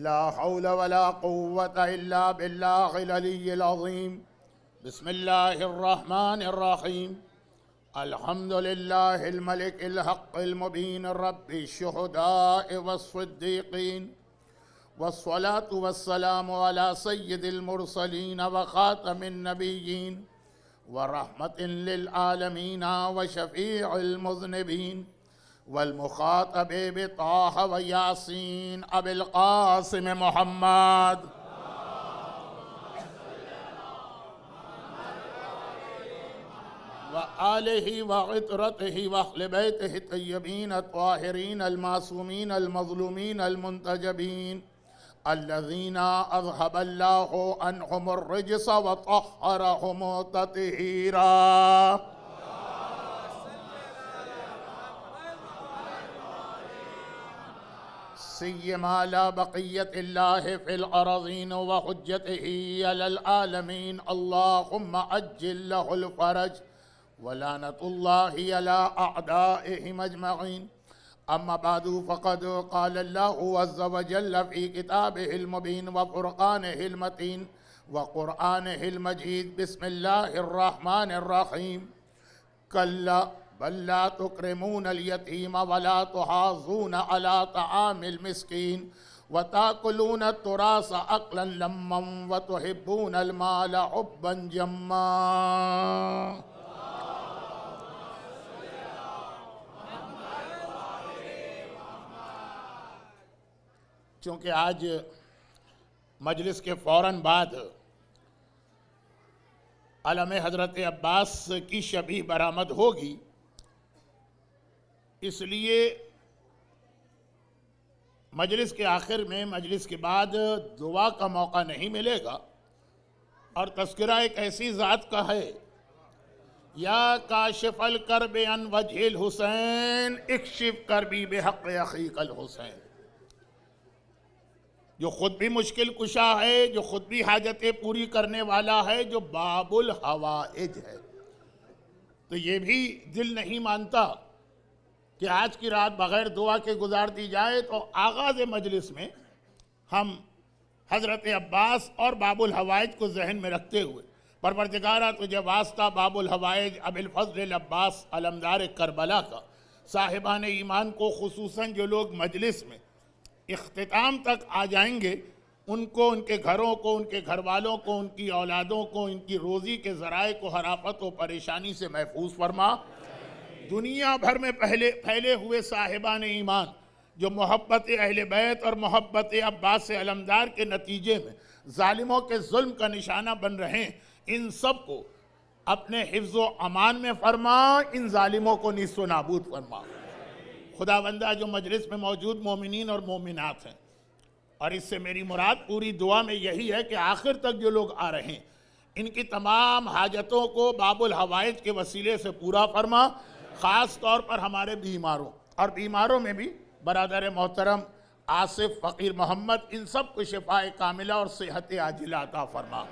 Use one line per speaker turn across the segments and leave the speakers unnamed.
ला हौल वला कुव्वता इल्ला बिल्लाहिल अलिय्यिल अज़ीम। बिस्मिल्लाहिर रहमानिर रहीम। अल्हम्दुलिल्लाहिल मलिकिल हक़्क़िल मुबीन रब्बिश शुहदाए वस्सिद्दीक़ीन वस्सलातु वस्सलामु अला सय्यिदिल मुरसलीन व ख़ातमिन नबिय्यीन व रहमतिन लिल आलमीन व शफ़ीइल मुज़निबीन वल मुख़ातब बिताह व यासीन अबिल क़ासिम मुहम्मद व आलिहि व इतरतिहि व अहले बैतिहि तय्यबीन अत्ताहिरीन अलमासूमीन अलमज़लूमीन अलमुंतजबीन अल्लज़ीना अज़हबल्लाहु अन्हुमुर रिज्स व तह्हरहुम तत्हीरा। सिय्यमा ला बक़ियतिल्लाहि फ़िल अरज़ीन व हुज्जतिही अलल आलमीन। अल्लाहुम्मा अज्जिल लहुल फ़रज व लानतुल्लाहि अला अअदाइहिम अजमईन। अम्मा बादु फ़क़द क़ालल्लाहु अज़्ज़ व जल्ल फ़ी किताबिहिल मुबीन व फ़ुरक़ानिहिल मतीन व क़ुरआनिहिल मजीद। बिस्मिल्लाहिर रहमानिर रहीम। कल्ला बल ला तुक्रिमूनल यतीम व ला तुहाज़ून अला तआमिल मिस्कीन व ताकुलून तुरास अक्लन लम्मम व तुहिब्बूनल माल हुब्बन जम्मा। चूँकि आज मजलिस के फ़ौरन बाद अलम हज़रत अब्बास की शबीह बरामद होगी, इसलिए मजलिस के आखिर में, मजलिस के बाद दुआ का मौका नहीं मिलेगा। और तज़किरा एक ऐसी ज़ात का है, या काशिफ़ल कर्ब अन वजहिल हुसैन इक्शिफ कर्बी बिहक़्क़ अख़ीकल हुसैन, जो ख़ुद भी मुश्किल कुशा है, जो ख़ुद भी हाजतें पूरी करने वाला है, जो बाबुल हवाइज है। तो ये भी दिल नहीं मानता कि आज की रात बग़ैर दुआ के गुजार दी जाए। तो आगाज़ मजलिस में हम हज़रत अब्बास और बाबुल हवाइज को जहन में रखते हुए, परवरदिगारा तुझे वास्ता बाबुल हवाइज अबिल फ़ज़्ल अब्बास अलमदार करबला का, साहिबान ईमान को खुसूसन जो लोग मजलिस में इख्तिताम तक आ जाएंगे, उनको, उनके घरों को, उनके घर वालों को, उनकी औलादों को, इनकी रोज़ी के ज़राए को हराफत व परेशानी से महफूज फरमा। दुनिया भर में फैले हुए साहिबान ईमान जो मोहब्बत अहले बैत और मोहब्बत अब्बास से अलमदार के नतीजे में जालिमों के जुल्म का निशाना बन रहे हैं, इन सब को अपने हिफ्ज़ व अमान में फरमा, इन जालिमों को नीस्तो नाबूद फरमा। खुदावंदा जो मजलिस में मौजूद मोमिनीन और मोमिनात हैं, और इससे मेरी मुराद पूरी दुआ में यही है कि आखिर तक जो लोग आ रहे हैं, इनकी तमाम हाजतों को बाबुल हवाइज के वसीले से पूरा फरमा। ख़ास तौर पर हमारे बीमारों, और बीमारों में भी बरादर मोहतरम आसिफ फ़कीर मोहम्मद, इन सब को शिफाए कामिला और सेहत आजिला अता फरमा।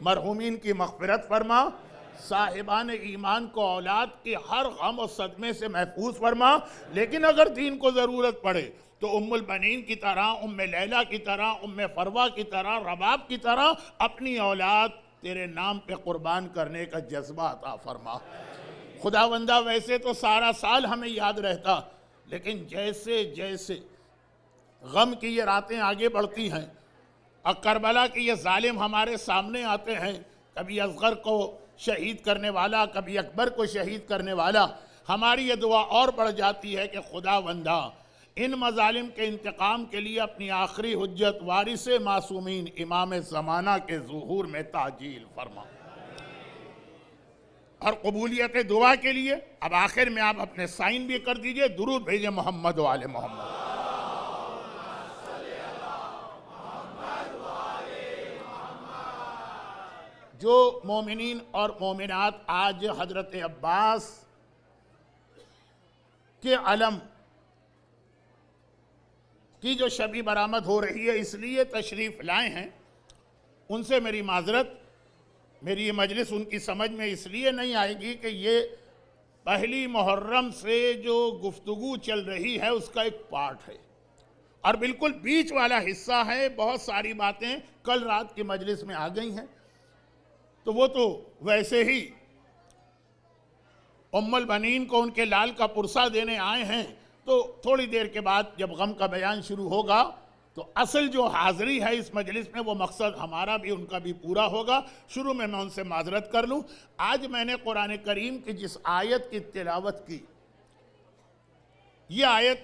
मरहूमीन की मग़फ़िरत फरमा। साहिबान ईमान को औलाद के हर गम और सदमे से महफूज फरमा। लेकिन अगर दीन को ज़रूरत पड़े तो उम्मुल बनीन की तरह, उम्मे लैला की तरह, उम्मे फरवा की तरह, रबाब की तरह अपनी औलाद तेरे नाम पे कुर्बान करने का जज्बा अता फरमा। खुदावंदा वैसे तो सारा साल हमें याद रहता, लेकिन जैसे जैसे गम की ये रातें आगे बढ़ती हैं और करबला के ये जालिम हमारे सामने आते हैं, कभी असगर को शहीद करने वाला, कभी अकबर को शहीद करने वाला, हमारी ये दुआ और बढ़ जाती है कि खुदावंदा इन मजालिम के इंतकाम के लिए अपनी आखिरी हुज्जत वारिस मासूमीन इमाम ज़माना के ज़ुहूर में ताजील फरमा। और कबूलियत दुआ के लिए अब आखिर में आप अपने साइन भी कर दीजिए, दुरूद भेजिए मोहम्मद व आले मोहम्मद। जो मोमिनीन और मोमिनात आज हज़रत अब्बास के अलम की जो शबी बरामद हो रही है, इसलिए तशरीफ़ लाए हैं, उनसे मेरी माजरत। मेरी ये मजलिस उनकी समझ में इसलिए नहीं आएगी कि ये पहली मुहर्रम से जो गुफ्तगू चल रही है उसका एक पार्ट है, और बिल्कुल बीच वाला हिस्सा है। बहुत सारी बातें कल रात की मजलिस में आ गई हैं, तो वो तो वैसे ही उम्मुल बनीन को उनके लाल का पुरसा देने आए हैं, तो थोड़ी देर के बाद जब गम का बयान शुरू होगा तो असल जो हाज़िरी है इस मजलिस में वो मकसद हमारा भी उनका भी पूरा होगा। शुरू में मैं उनसे माजरत कर लूँ। आज मैंने कुरान करीम की जिस आयत की तिलावत की, ये आयत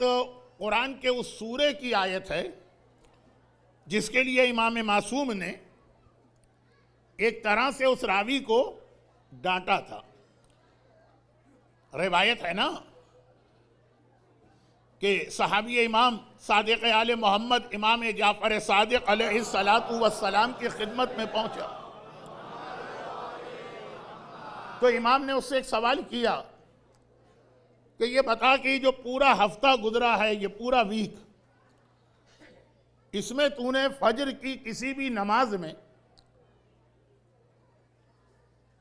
कुरान के उस सूरे की आयत है जिसके लिए इमाम मासूम ने एक तरह से उस रावी को डांटा था। रिवायत है ना कि सहाबी इमाम सादिक आले मोहम्मद इमाम जाफर सादिक अलैहिस्सलातु वस्सलाम की खिदमत में पहुंचा, तो इमाम ने उससे एक सवाल किया कि ये बता कि जो पूरा हफ्ता गुजरा है, ये पूरा वीक, इसमें तूने फजर की किसी भी नमाज में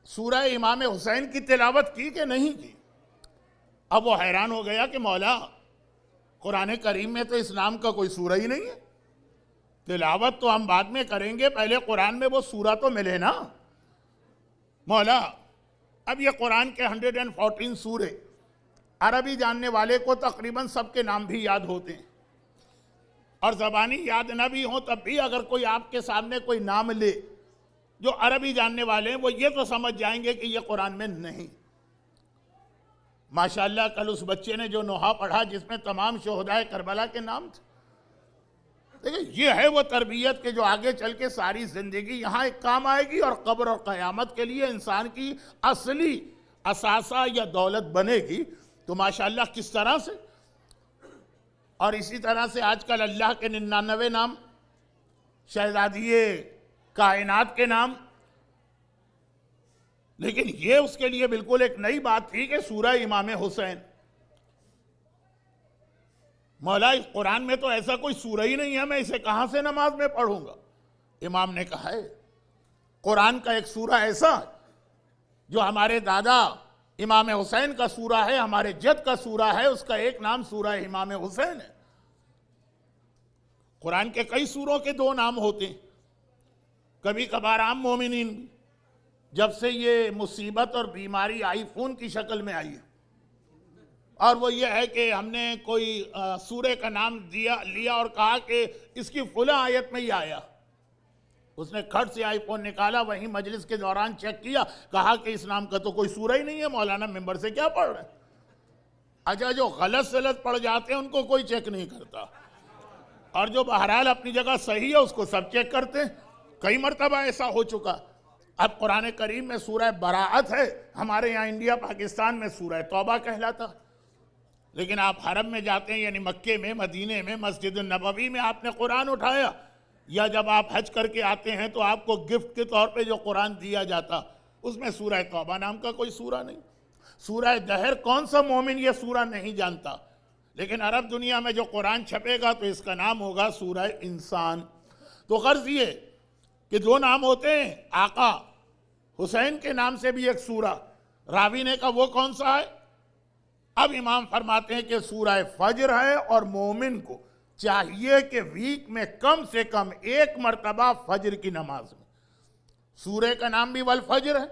सूरह इमाम हुसैन की तिलावत की कि नहीं की? अब वो हैरान हो गया कि मौला, कुरान करीम में तो इस नाम का कोई सूरा ही नहीं है। तिलावत तो हम बाद में करेंगे, पहले कुरान में वो सूरा तो मिले ना मौला। अब ये कुरान के 114 सूरे, अरबी जानने वाले को तकरीबन सबके नाम भी याद होते हैं, और ज़बानी याद ना भी हो तब भी अगर कोई आपके सामने कोई नाम ले जो अरबी जानने वाले हैं, वो ये तो समझ जाएंगे कि ये कुरान में नहीं। माशाअल्लाह कल उस बच्चे ने जो नोहा पढ़ा जिसमें तमाम शोहदाए करबला के नाम थे। देखिए, ये है वो तरबियत के जो आगे चल के सारी जिंदगी यहाँ एक काम आएगी और कब्र और क़यामत के लिए इंसान की असली असासा या दौलत बनेगी। तो माशाअल्लाह किस तरह से, और इसी तरह से आजकल अल्लाह के 99 नाम, शहजादिये कायनात के नाम, लेकिन ये उसके लिए बिल्कुल एक नई बात थी कि सूरह इमाम हुसैन। मौला, इस कुरान में तो ऐसा कोई सूरह ही नहीं है, मैं इसे कहां से नमाज में पढ़ूंगा? इमाम ने कहा है कुरान का एक सूरह ऐसा जो हमारे दादा इमाम हुसैन का सूरह है, हमारे जद का सूरह है, उसका एक नाम सूरह इमाम हुसैन है। कुरान के कई सूरों के 2 नाम होते हैं, कभी कभार आम मोमिनीन भी। जब से ये मुसीबत और बीमारी आईफोन की शक्ल में आई है, और वो ये है कि हमने कोई सूरे का नाम लिया और कहा कि इसकी फुला आयत में ही आया। उसने खट से आईफोन निकाला, वहीं मजलिस के दौरान चेक किया, कहा कि इस नाम का तो कोई सूरा ही नहीं है, मौलाना मेंबर से क्या पढ़ रहे हैं? अच्छा, जो गलत सलत पढ़ जाते हैं उनको कोई चेक नहीं करता, और जो बहरहाल अपनी जगह सही है उसको सब चेक करते हैं। कई मरतबा ऐसा हो चुका। अब कुरान करीम में सूरह बराअत है, हमारे यहाँ इंडिया पाकिस्तान में सूरह तौबा कहलाता, लेकिन आप हरम में जाते हैं, यानी मक्के में, मदीने में, मस्जिद नबवी में आपने कुरान उठाया, या जब आप हज करके आते हैं तो आपको गिफ्ट के तौर पे जो कुरान दिया जाता, उसमें सूरह तौबा नाम का कोई सूरा नहीं। सूरह दहर, कौन सा मोमिन ये सूरा नहीं जानता? लेकिन अरब दुनिया में जो कुरान छपेगा तो इसका नाम होगा सूरह इंसान। तो गर्ज ये कि 2 नाम होते हैं, आका हुसैन के नाम से भी एक सूरा। रावी ने कहा वो कौन सा है? अब इमाम फरमाते हैं कि सूरह फजर है, और मोमिन को चाहिए कि वीक में कम से कम 1 मरतबा फजर की नमाज में, सूरे का नाम भी वल फजर है,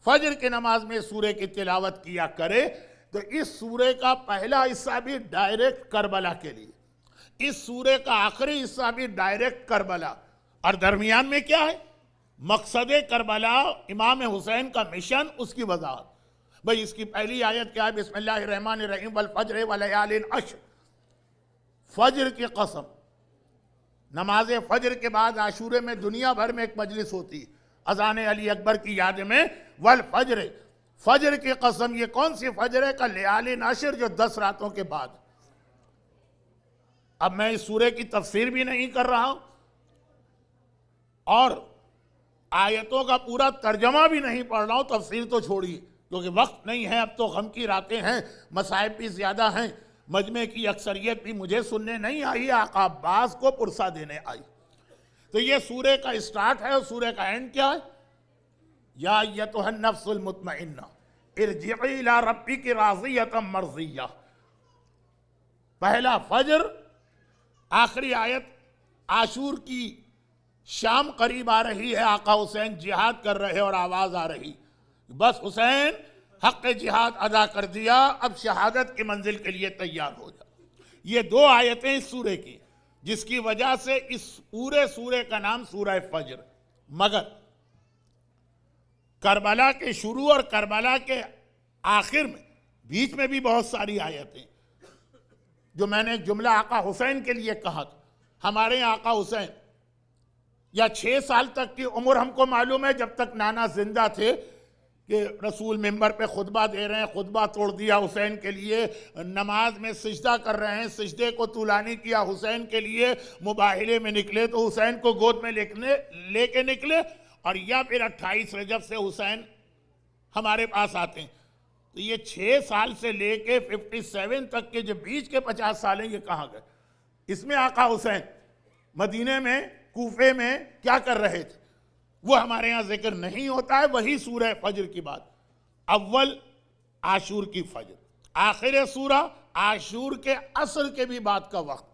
फजर की नमाज में सूरे की तिलावत किया करे। तो इस सूरे का पहला हिस्सा भी डायरेक्ट करबला के लिए, इस सूरे का आखिरी हिस्सा भी डायरेक्ट करबला, और दरमियान में क्या है? मकसद करबला, इमाम हुसैन का मिशन, उसकी वजाहत। भाई इसकी पहली आयत क्या है? बिस्मिल्लाहिर्रहमानिर्रहीम वल फज्र व लयालिन अश्र। फजर की कसम, नमाज फजर के बाद आशूरे में दुनिया भर में एक मजलिस होती है अजान अली अकबर की याद में, वल फजर, फजर की कसम। ये कौन सी फजर है? का लयालिन अश्र, जो 10 रातों के बाद। अब मैं इस सूरे की तफसीर भी नहीं कर रहा हूं और आयतों का पूरा तर्जमा भी नहीं पढ़ रहा हूं, तफसीर तो छोड़िए, क्योंकि वक्त नहीं है। अब तो गम की रातें हैं, मसाइब भी ज्यादा हैं, मजमे की अक्सरियत भी मुझे सुनने नहीं आई, आका अब्बास को पुरसा देने आई। तो ये सूरे का स्टार्ट है, और सूरे का एंड क्या है? या अय्युहन नफ्सुल मुतमइन्ना इरजिई इला रब्बिकी राज़ियतम मर्ज़िय्या। पहला फजर, आखिरी आयत आशूर की शाम करीब आ रही है, आका हुसैन जिहाद कर रहे और आवाज आ रही, बस हुसैन हक जिहाद अदा कर दिया, अब शहादत की मंजिल के लिए तैयार हो जा। ये दो आयतें इस सूरे की, जिसकी वजह से इस पूरे सूरे का नाम सूरह फज्र। मगर करबला के शुरू और करबला के आखिर में बीच में भी बहुत सारी आयतें, जो मैंने एक जुमला आका हुसैन के लिए कहा था, हमारे यहाँ आका हुसैन या 6 साल तक की उम्र हमको मालूम है, जब तक नाना जिंदा थे, कि रसूल मिंबर पे खुतबा दे रहे हैं, खुतबा तोड़ दिया हुसैन के लिए, नमाज में सिजदा कर रहे हैं, सिजदे को तुलानी किया हुसैन के लिए, मुबाहिले में निकले तो हुसैन को गोद में लेके निकले, और या फिर 28 रजब से हुसैन हमारे पास आते हैं। तो ये 6 साल से लेके 57 तक के जो बीच के 50 साल हैं, ये कहाँ गए? इसमें आका हुसैन मदीने में, कूफे में क्या कर रहे थे, वो हमारे यहाँ जिक्र नहीं होता है। वही सूरह फज्र की बात, अव्वल आशूर की फज्र, आखिर सूरा आशूर के असर के भी बाद का वक्त,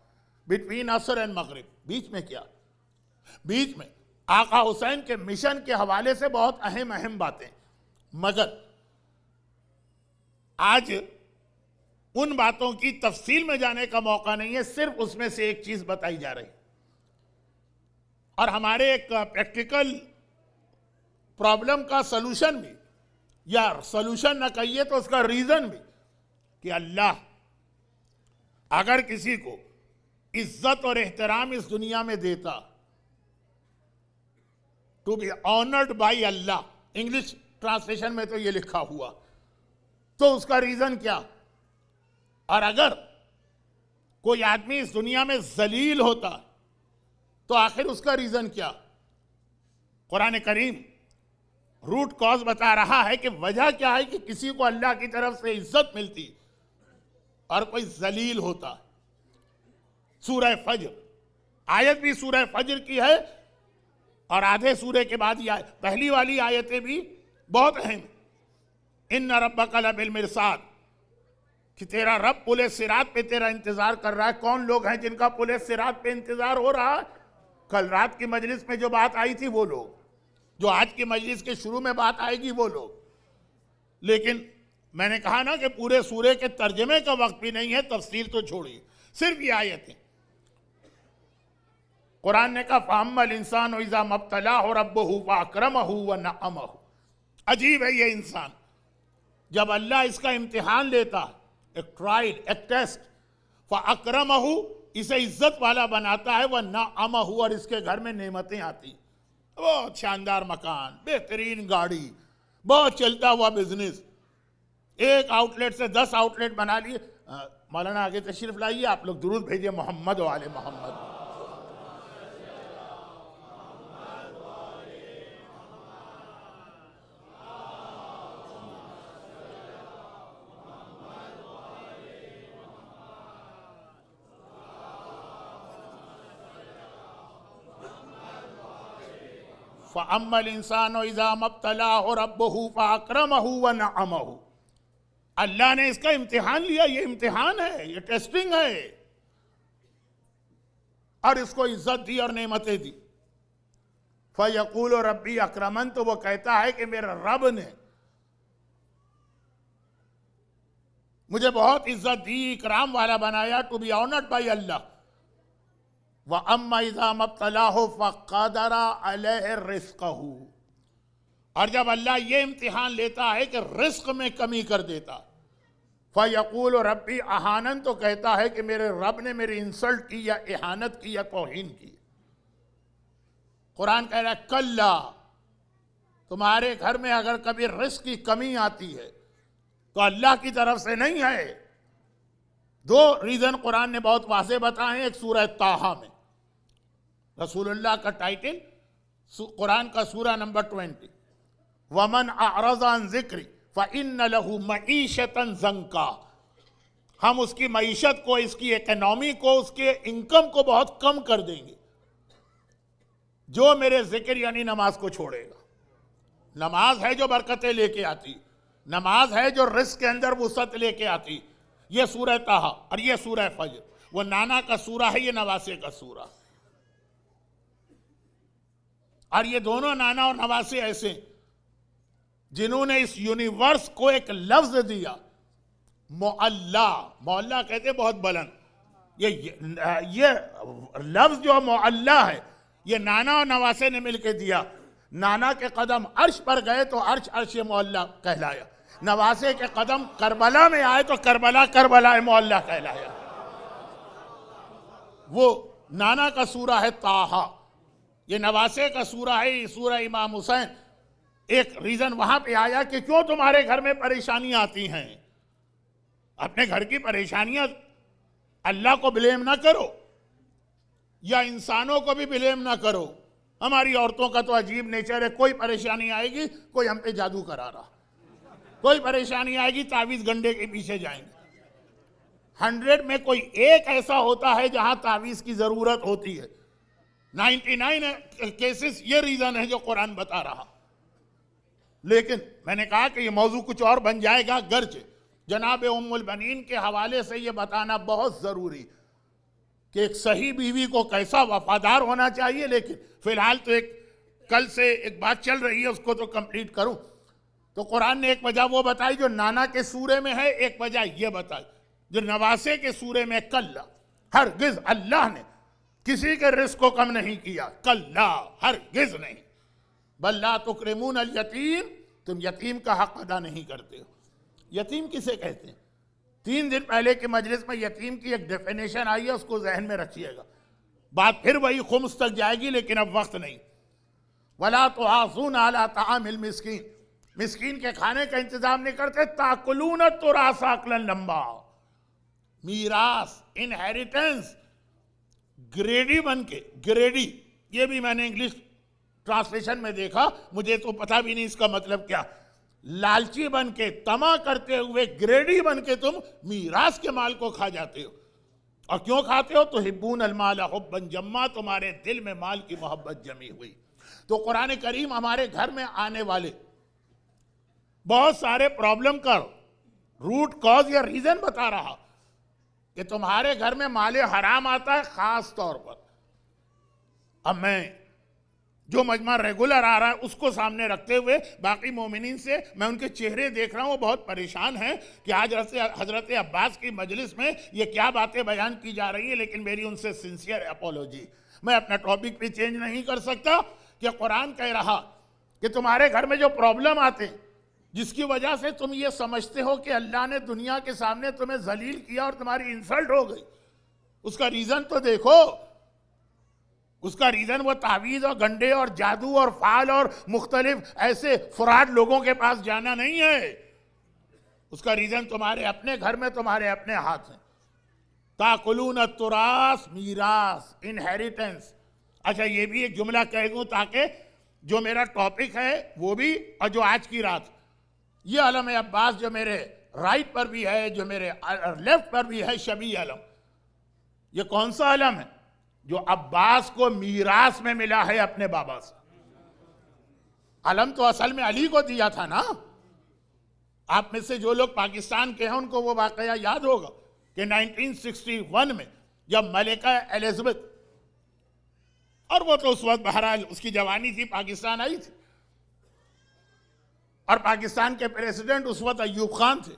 बिटवीन असर एंड मगरिब। बीच में क्या? बीच में आका हुसैन के मिशन के हवाले से बहुत अहम बातें, मगर आज उन बातों की तफसील में जाने का मौका नहीं है, सिर्फ उसमें से एक चीज बताई जा रही, और हमारे एक प्रैक्टिकल प्रॉब्लम का सलूशन भी, या सलूशन न कहिए तो उसका रीजन भी, कि अल्लाह अगर किसी को इज्जत और एहतराम इस दुनिया में देता, to be honoured by Allah, English translation में तो ये लिखा हुआ, तो उसका रीजन क्या? और अगर कोई आदमी इस दुनिया में जलील होता तो आखिर उसका रीजन क्या? कुरान करीम रूट कॉज बता रहा है कि वजह क्या है कि किसी को अल्लाह की तरफ से इज्जत मिलती और कोई जलील होता। सूरह फज्र, आयत भी सूरह फज्र की है, और आधे सूरे के बाद पहली वाली आयतें भी बहुत अहम। इन्न रब्बका लबिल मिरसाद, कि तेरा रब पुले सिरात पे तेरा इंतजार कर रहा है। कौन लोग हैं जिनका पुले सिरात पे इंतजार हो रहा है? कल रात की मजलिस में जो बात आई थी वो लोग, जो आज की मजलिस के शुरू में बात आएगी वो लोग। लेकिन मैंने कहा ना कि पूरे सूरे के तर्जमे का वक्त भी नहीं है, तफसीर तो छोड़िए, सिर्फ ये आयतें। कुरान ने कहा फअम्मल इंसान इज़ा मब्तलाहु रब्बुहु फअकरमहु व नअमहु। अजीब है ये इंसान, जब अल्लाह इसका इम्तिहान लेता है, एक ट्रायल, एक टेस्ट, फअकरमहु, इसे इज्जत वाला बनाता है, वह नअमहु, और इसके घर में नेमतें आती, बहुत शानदार मकान, बेहतरीन गाड़ी, बहुत चलता हुआ बिजनेस, एक आउटलेट से 10 आउटलेट बना लिए। मौलाना आगे तशरीफ लाइए, आप लोग दुरूद भेजिए मोहम्मद वाले मोहम्मद। फ़अम्मल इंसानु इज़ा मब्तलाहु रब्बुहु फ़अकरमहु व नअमहु। अल्लाह ने इसका इम्तिहान लिया, ये इम्तिहान है, ये टेस्टिंग है, और इसको इज्जत दी और नेमतें दी। फ़यक़ूलु रब्बी अक्रमन, तो वो कहता है कि मेरे रब ने मुझे बहुत इज्जत दी, इकराम वाला बनाया, टू बी ऑनर्ड बाय अल्लाह। व अम्मा इज़ा मब्तलाहु फ़क़दरा अलैहि रिज़्क़हु, और जब अल्लाह ये इम्तिहान लेता है कि रिस्क में कमी कर देता, फ़यक़ूल रब्बी अहानन, तो कहता है कि मेरे रब ने मेरी इंसल्ट की या इहानत की या तौहीन की। कुरान कह रहा है कल्ला, तुम्हारे घर में अगर कभी रिस्क की कमी आती है तो अल्लाह की तरफ से नहीं है। 2 रीजन कुरान ने बहुत वाज़ेह बताए। एक सूरह ताहा में, रसूलुल्लाह का टाइटल, कुरान का सूरा नंबर 20, वमन अअरज़ा अन ज़िक्री फ़इन्न लहू मईशतन ज़ंका, हम उसकी मईशत को, इसकी इकोनॉमी को, उसके इनकम को बहुत कम कर देंगे जो मेरे जिक्र यानी नमाज को छोड़ेगा। नमाज है जो बरकतें लेके आती, नमाज है जो रिस्क के अंदर वुसअत लेके आती। ये सूरह ताहा और ये सूरह फज्र, वो नाना का सूरा है, ये नवासे का सूरा। और ये दोनों नाना और नवासे ऐसे जिन्होंने इस यूनिवर्स को एक लफ्ज दिया, मोअल्ला। मोअल्ला कहते बहुत बुलंद। ये लफ्ज जो मोअल्ला है, ये नाना और नवासे ने मिलकर दिया। नाना के कदम अर्श पर गए तो अर्श मोअल्ला कहलाया, नवासे के कदम करबला में आए तो करबला मोअल्ला कहलाया। वो नाना का सूरा है ताहा, ये नवासे का सूरा है सूरा इमाम हुसैन। एक रीजन वहां पे आया कि क्यों तुम्हारे घर में परेशानियां आती हैं। अपने घर की परेशानियां अल्लाह को ब्लेम ना करो या इंसानों को भी ब्लेम ना करो। हमारी औरतों का तो अजीब नेचर है, कोई परेशानी आएगी कोई हम पे जादू करा रहा, कोई परेशानी आएगी तावीज गंडे के पीछे जाएंगे। 100 में कोई एक ऐसा होता है जहां तावीज की जरूरत होती है। 99 केसेस ये रीजन है जो कुरान बता रहा। लेकिन मैंने कहा कि ये मौजू कुछ और बन जाएगा, गर्ज जनाब उम्मुल बनीन के हवाले से ये बताना बहुत जरूरी कि एक सही बीवी को कैसा वफादार होना चाहिए। लेकिन फिलहाल तो कल से एक बात चल रही है, उसको तो कंप्लीट करूं। तो कुरान ने एक वजह वो बताई जो नाना के सूरे में है, एक वजह ये बताई जो नवासे के सूरे में। कल्ला, हरगिज अल्लाह ने किसी के रिस्क को कम नहीं किया। कल्ला, हरगिज नहीं। बल्ला तुकरिमून अल यतीम, तुम यतीम का हक अदा नहीं करते हो। यतीम किसे कहते हैं? 3 दिन पहले के मजलिस में यतीम की एक डेफिनेशन आई है, उसको जहन में रखिएगा। बात फिर वही खुम्स तक जाएगी, लेकिन अब वक्त नहीं। वला तुआसून अला तामिल मिस्कीन, मिस्कीन के खाने का इंतजाम नहीं करते। ताकुलून तुरास अकलन लंबा, मीरास, इनहेरिटेंस ग्रेडी बन के, ग्रेडी ये भी मैंने इंग्लिश ट्रांसलेशन में देखा, मुझे तो पता भी नहीं इसका मतलब क्या। लालची बन के, तमा करते हुए, ग्रेडी बन के तुम मीरास के माल को खा जाते हो। और क्यों खाते हो? तो हिब्बून अलमाल हुब्बन जम्मा, तुम्हारे दिल में माल की मोहब्बत जमी हुई। तो कुरान करीम हमारे घर में आने वाले बहुत सारे प्रॉब्लम का रूट कॉज या रीजन बता रहा कि तुम्हारे घर में माले हराम आता है खास तौर पर। अब मैं जो मजमा रेगुलर आ रहा है उसको सामने रखते हुए बाकी मोमिनीन से मैं उनके चेहरे देख रहा हूँ, वो बहुत परेशान हैं कि आज हजरत अब्बास की मजलिस में ये क्या बातें बयान की जा रही है। लेकिन मेरी उनसे सिंसियर अपोलॉजी। मैं अपना टॉपिक भी चेंज नहीं कर सकता कि कुरान कह रहा कि तुम्हारे घर में जो प्रॉब्लम आते जिसकी वजह से तुम ये समझते हो कि अल्लाह ने दुनिया के सामने तुम्हें जलील किया और तुम्हारी इंसल्ट हो गई, उसका रीजन तो देखो। उसका रीजन वो तावीज और गंडे और जादू और फाल और मुख्तलिफ ऐसे फराड लोगों के पास जाना नहीं है। उसका रीजन तुम्हारे अपने घर में, तुम्हारे अपने हाथ है। ताकुलून तुरास, मीरास, इनहेरिटेंस। अच्छा, ये भी एक जुमला कह दूं ताकि जो मेरा टॉपिक है वो भी, और जो आज की रात, ये आलम अब्बास जो मेरे राइट पर भी है, जो मेरे लेफ्ट पर भी है, शबी आलम। ये कौन सा आलम है? जो अब्बास को मीरास में मिला है अपने बाबा से। आलम तो असल में अली को दिया था ना। आप में से जो लोग पाकिस्तान के हैं उनको वो वाकया याद होगा कि 1961 में जब मलिका एलिजाबेथ, और वो तो उस वक्त बहरहाल उसकी जवानी थी, पाकिस्तान आई थी, और पाकिस्तान के प्रेसिडेंट उस वक्त अयूब खान थे।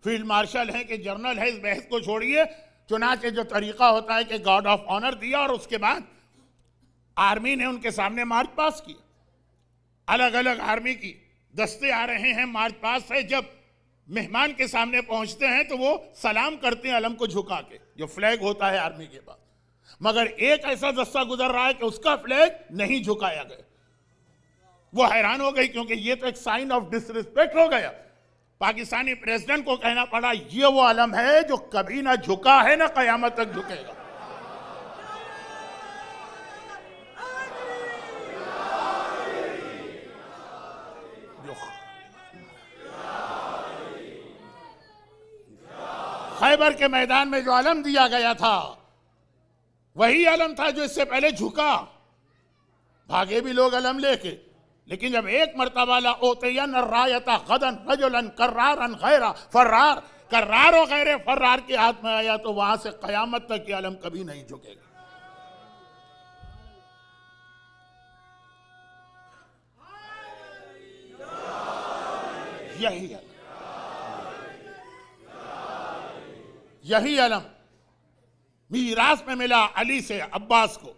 फील्ड मार्शल हैं कि जनरल है, इस बहस को छोड़िए। चुनाचे जो तरीका होता है कि गार्ड ऑफ ऑनर दिया और उसके बाद आर्मी ने उनके सामने मार्च पास किया। अलग अलग आर्मी की दस्ते आ रहे हैं, मार्च पास है। जब मेहमान के सामने पहुंचते हैं तो वो सलाम करते हैं अलम को झुका के, जो फ्लैग होता है आर्मी के पास। मगर एक ऐसा दस्ता गुजर रहा है कि उसका फ्लैग नहीं झुकाया गया। वो हैरान हो गई क्योंकि ये तो एक साइन ऑफ डिसरिस्पेक्ट हो गया। पाकिस्तानी प्रेसिडेंट को कहना पड़ा ये वो आलम है जो कभी ना झुका है ना कयामत तक झुकेगा। खैबर के मैदान में जो आलम दिया गया था वही आलम था जो इससे पहले झुका। भागे भी लोग आलम लेके, लेकिन जब एक मरतबा रायता गदन रजुलन कर्रारन गैरा फर्रार, कर्रार और गैर फर्रार के हाथ में आया तो वहां से कयामत तक ये अलम कभी नहीं झुकेगा। यही अलम मीरास में मिला अली से अब्बास को।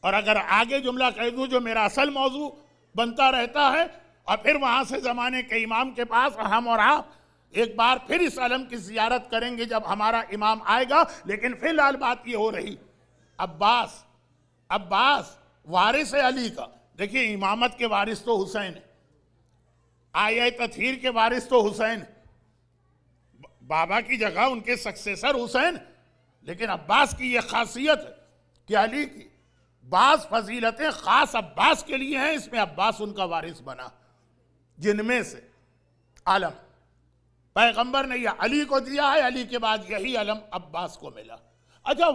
और अगर आगे जुमला कह दूं जो मेरा असल मौजू बनता रहता है, और फिर वहां से जमाने के इमाम के पास हम और आप एक बार फिर इस अलम की जियारत करेंगे जब हमारा इमाम आएगा। लेकिन फिलहाल बात ये हो रही अब्बास वारिस है अली का। देखिए, इमामत के वारिस तो हुसैन है, आया तथहीर के वारिस तो हुसैन है, बाबा की जगह उनके सक्सेसर हुसैन। लेकिन अब्बास की यह खासियत है कि अली की बास फजीलतें खास अब्बास के लिए हैं, इसमें अब्बास उनका वारिस बना, जिनमें से आलम पैगंबर ने यह अली को दिया है, अली के बाद यही अलम अब्बास को मिला। अच्छा,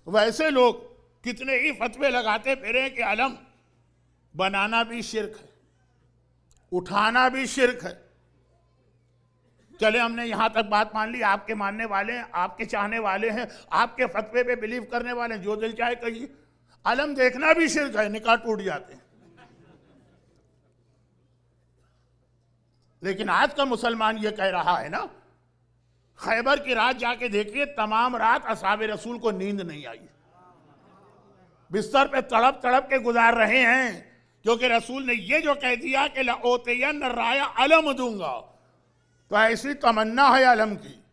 वैसे लोग कितने ही फतवे लगाते फिरे कि अलम बनाना भी शिर्क है, उठाना भी शिर्क है। चले, हमने यहां तक बात मान ली, आपके मानने वाले हैं, आपके चाहने वाले हैं, आपके फतवे पे बिलीव करने वाले हैं, जो दिल चाहे कहिए। अलम देखना भी शिर्क है, निकाह टूट जाते हैं। लेकिन आज का मुसलमान ये कह रहा है ना, खैबर की रात जाके देखिए, तमाम रात असहाबे रसूल को नींद नहीं आई, बिस्तर पे तड़प तड़प के गुजार रहे हैं, क्योंकि रसूल ने ये जो कह दिया कि लओतयन राया अलम दूंगा। तो ऐसी तमन्ना है अलम की,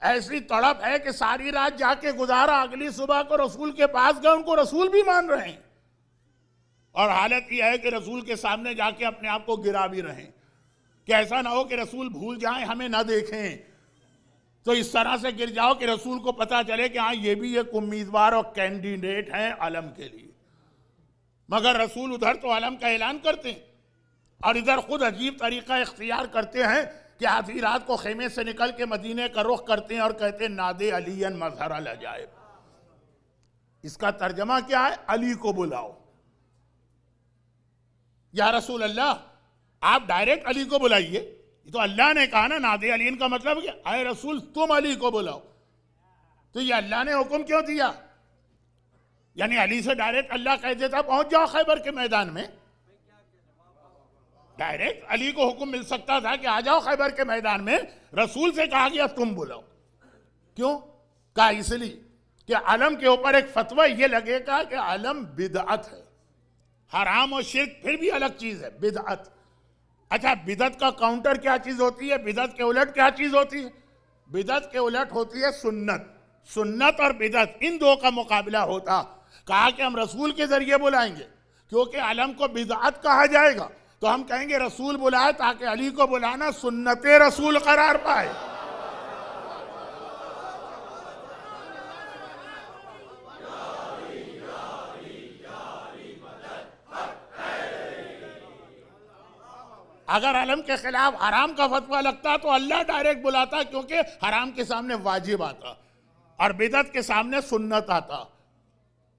ऐसी तड़प है कि सारी रात जाके गुजारा, अगली सुबह को रसूल के पास गए, उनको रसूल भी मान रहे हैं। और हालत यह है कि रसूल के सामने जाके अपने आप को गिरा भी रहे हैं कि ऐसा ना हो कि रसूल भूल जाएं, हमें ना देखें, तो इस तरह से गिर जाओ कि रसूल को पता चले कि हाँ, ये भी एक उम्मीदवार और कैंडिडेट हैं अलम के लिए। मगर रसूल उधर तो अलम का ऐलान करते हैं और इधर खुद अजीब तरीका इख्तियार करते हैं कि आधी रात को खेमे से निकल के मदीने का रुख करते हैं और कहते हैं नादे अलीयन मजहरा लजाए। इसका तर्जमा क्या है? अली को बुलाओ। या रसूल अल्लाह, आप डायरेक्ट अली को बुलाइए, ये तो अल्लाह ने कहा ना, नादे अलीन का मतलब क्या? आए रसूल, तुम अली को बुलाओ। तो ये अल्लाह ने हुक्म क्यों दिया? यानी अली से डायरेक्ट अल्लाह कह देता पहुंच जाओ खैबर के मैदान में, डायरेक्ट अली को हुक्म मिल सकता था कि आ जाओ खैबर के मैदान में। रसूल से कहा गया तुम बुलाओ। क्यों कहा? इसलिए कि अलम के ऊपर एक फतवा ये लगेगा कि अलम बिदअत है, हराम और शिर्क फिर भी अलग चीज है, बिदअत। अच्छा, बिदअत का काउंटर क्या चीज होती है? बिदअत के उलट क्या चीज होती है? बिदअत के उलट होती है सुन्नत। सुन्नत और बिदअत, इन दो का मुकाबला होता। कहा कि हम रसूल के जरिए बुलाएंगे, क्योंकि अलम को बिदअत कहा जाएगा, तो हम कहेंगे रसूल बुलाए, ताकि अली को बुलाना सुन्नते रसूल करार पाए। अगर अलम के खिलाफ हराम का फतवा लगता तो अल्लाह डायरेक्ट बुलाता, क्योंकि हराम के सामने वाजिब आता और बिदअत के सामने सुन्नत आता।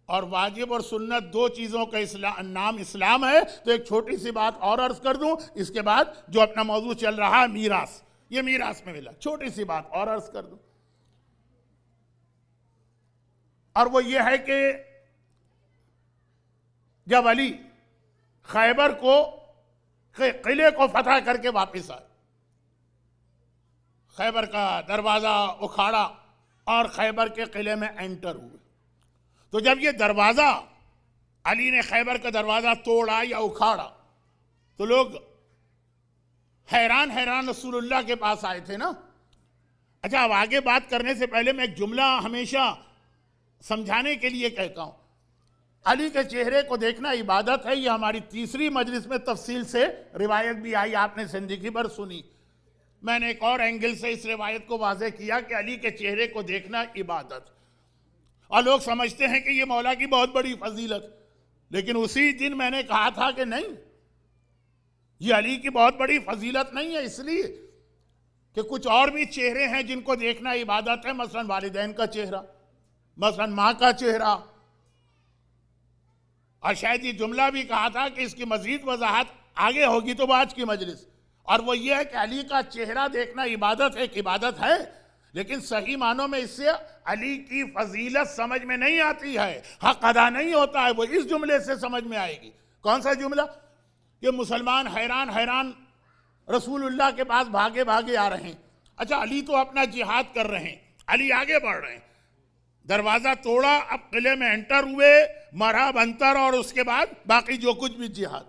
और वाजिब और सुन्नत दो चीज़ों का नाम इस्लाम है। तो एक छोटी सी बात और अर्ज कर दूं, इसके बाद जो अपना मौजू चल रहा है मीरास, ये मीरास में मिला, छोटी सी बात और अर्ज कर दूं, और वो ये है कि जब अली खैबर को किले को फतह करके वापस आए, खैबर का दरवाजा उखाड़ा और खैबर के किले में एंटर हुए, तो जब ये दरवाजा अली ने खैबर का दरवाजा तोड़ा या उखाड़ा, तो लोग हैरान हैरान रसूलुल्लाह के पास आए थे ना। अच्छा, अब आगे बात करने से पहले मैं एक जुमला हमेशा समझाने के लिए कहता हूं। अली के चेहरे को देखना इबादत है, ये हमारी तीसरी मजलिस में तफसील से रिवायत भी आई, आपने जिंदगी भर सुनी। मैंने एक और एंगल से इस रिवायत को वाज़ेह किया कि अली के चेहरे को देखना इबादत। और लोग समझते हैं कि ये मौला की बहुत बड़ी फजीलत, लेकिन उसी दिन मैंने कहा था कि नहीं, ये अली की बहुत बड़ी फजीलत नहीं है, इसलिए कि कुछ और भी चेहरे हैं जिनको देखना इबादत है। मसलन वालिदैन का चेहरा, मसलन माँ का चेहरा। और शायद ये जुमला भी कहा था कि इसकी मजीद वजाहत आगे होगी तो आज की मजलिस, और वो ये है कि अली का चेहरा देखना इबादत है, इबादत है, लेकिन सही मानों में इससे अली की फजीलत समझ में नहीं आती है, हक अदा नहीं होता है। वो इस जुमले से समझ में आएगी। कौन सा जुमला? कि मुसलमान हैरान हैरान रसूलुल्लाह के पास भागे भागे आ रहे हैं। अच्छा, अली तो अपना जिहाद कर रहे हैं, अली आगे बढ़ रहे हैं, दरवाजा तोड़ा, अब किले में एंटर हुए, मरा बंतर, और उसके बाद बाकी जो कुछ भी जिहाद।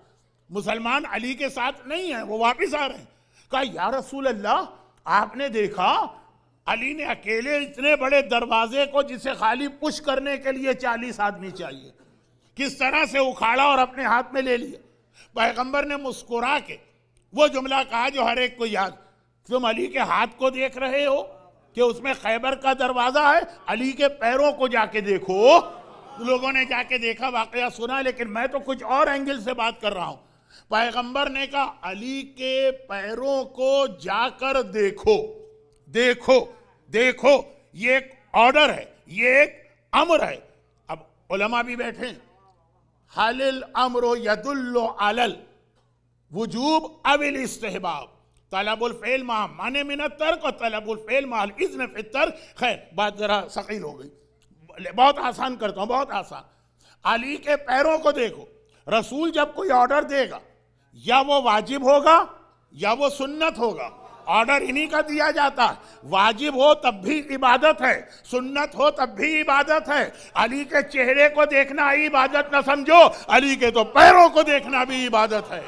मुसलमान अली के साथ नहीं है, वो वापस आ रहे हैं। कहा या रसूल अल्लाह, आपने देखा अली ने अकेले इतने बड़े दरवाजे को, जिसे खाली पुश करने के लिए 40 आदमी चाहिए, किस तरह से उखाड़ा और अपने हाथ में ले लिया। पैगंबर ने मुस्कुरा के वो जुमला कहा जो हर एक को याद, तुम अली के हाथ को देख रहे हो कि उसमें खैबर का दरवाजा है, अली के पैरों को जाके देखो। लोगों ने जाके देखा, वाकया सुना, लेकिन मैं तो कुछ और एंगल से बात कर रहा हूं। पैगंबर ने कहा अली के पैरों को जाकर देखो, देखो, देखो। ये एक ऑर्डर है, ये एक अम्र है। अब उलमा भी बैठे, हालिल अम्रो यदुल्लो अलल वजूब अविल इस्तेहबाब, तलबुल फेल मा माने मिनत तर्क और तलबुल फेल माल इज़्न फित तर्क। खैर, बात जरा सकील हो गई, बहुत आसान करता हूं, बहुत आसान। अली के पैरों को देखो। रसूल जब कोई ऑर्डर देगा, या वो वाजिब होगा या वो सुन्नत होगा। ऑर्डर इन्हीं का दिया जाता है, वाजिब हो तब भी इबादत है, सुन्नत हो तब भी इबादत है। अली के चेहरे को देखना ही इबादत न समझो, अली के तो पैरों को देखना भी इबादत है।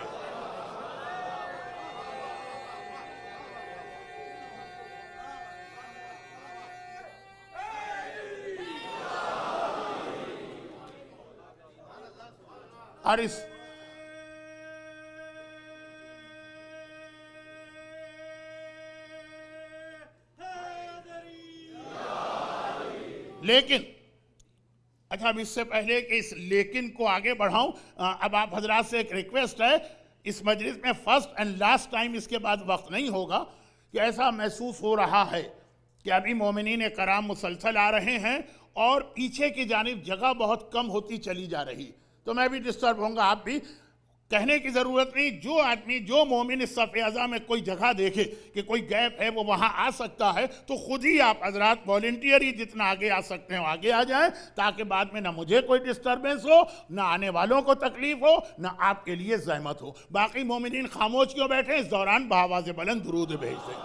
और इस लेकिन, अच्छा, अब इससे पहले कि इस लेकिन को आगे बढ़ाऊं, अब आप हजरात से एक रिक्वेस्ट है, इस मजलिस में फर्स्ट एंड लास्ट टाइम इसके बाद वक्त नहीं होगा कि ऐसा महसूस हो रहा है कि अभी मोमिनीन कराम मुसलसल आ रहे हैं और पीछे की जानिब जगह बहुत कम होती चली जा रही, तो मैं भी डिस्टर्ब होऊंगा, आप भी। कहने की ज़रूरत नहीं, जो आदमी, जो मोमिन इस सफ़े अज़ा में कोई जगह देखे कि कोई गैप है, वो वहाँ आ सकता है, तो खुद ही आप हजरात वॉलंटियरी जितना आगे आ सकते हैं आगे आ जाएं, ताकि बाद में ना मुझे कोई डिस्टर्बेंस हो, ना आने वालों को तकलीफ हो, ना आपके लिए ज़हमत हो। बाकी मोमिनीन खामोश क्यों बैठे? इस दौरान बआवाज़ बुलंद दुरूद भेज दें।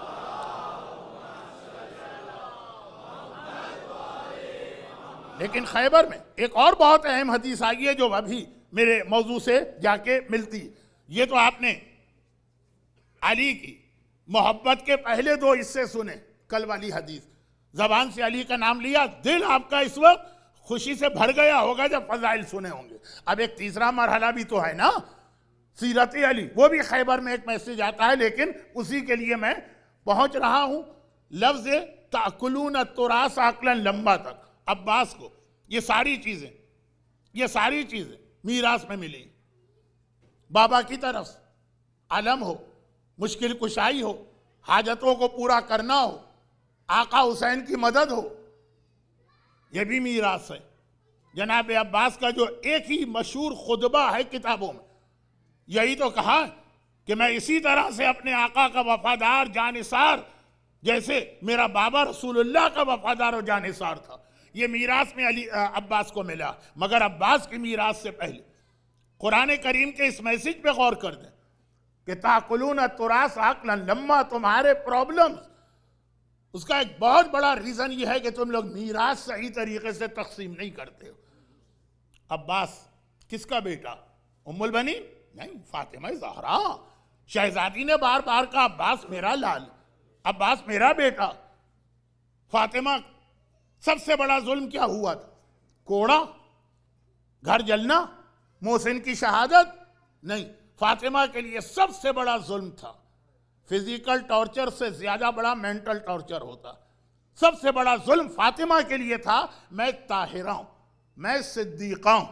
लेकिन खैबर में एक और बहुत अहम हदीस आई है जो अभी मेरे मौजू से जाके मिलती। ये तो आपने अली की मोहब्बत के पहले 2 हिस्से सुने, कल वाली हदीस, जबान से अली का नाम लिया, दिल आपका इस वक्त खुशी से भर गया होगा जब फजाइल सुने होंगे। अब एक तीसरा मरहला भी तो है ना, सीरत अली, वो भी खैबर में एक मैसेज आता है, लेकिन उसी के लिए मैं पहुंच रहा हूं। लफ्ज ताकुलून तुरास आकलन लंबा तक, अब्बास को ये सारी चीजें मीरास में मिली। बाबा की तरफ अलम हो, मुश्किल कुशाई हो, हाजतों को पूरा करना हो, आका हुसैन की मदद हो, यह भी मीरास है। जनाब अब्बास का जो एक ही मशहूर खुतबा है किताबों में, यही तो कहा कि मैं इसी तरह से अपने आका का वफादार जानिसार, जैसे मेरा बाबा रसूलुल्लाह का वफादार और जानिसार था। ये मीरास में अली अब्बास को मिला। मगर अब्बास की मीरास से पहले कुरान करीम के इस मैसेज पे गौर कर दें कि ताकुलून तुरास आकलन लम्मा, तुम्हारे प्रॉब्लम्स, उसका एक बहुत बड़ा रीजन ये है कि तुम लोग मीरास सही तरीके से तकसीम नहीं करते हो। अब्बास किसका बेटा? उम्मुल बनी नहीं, फातिमा ज़हरा। शहजादी ने बार बार कहा अब्बास मेरा लाल, अब्बास मेरा बेटा। फातिमा, सबसे बड़ा जुल्म क्या हुआ था? कोड़ा, घर जलना, मोहसिन की शहादत? नहीं, फातिमा के लिए सबसे बड़ा जुल्म था, फिजिकल टॉर्चर से ज्यादा बड़ा मेंटल टॉर्चर होता। सबसे बड़ा जुल्म फातिमा के लिए था, मैं ताहिरा हूं, मैं सिद्दीका हूं,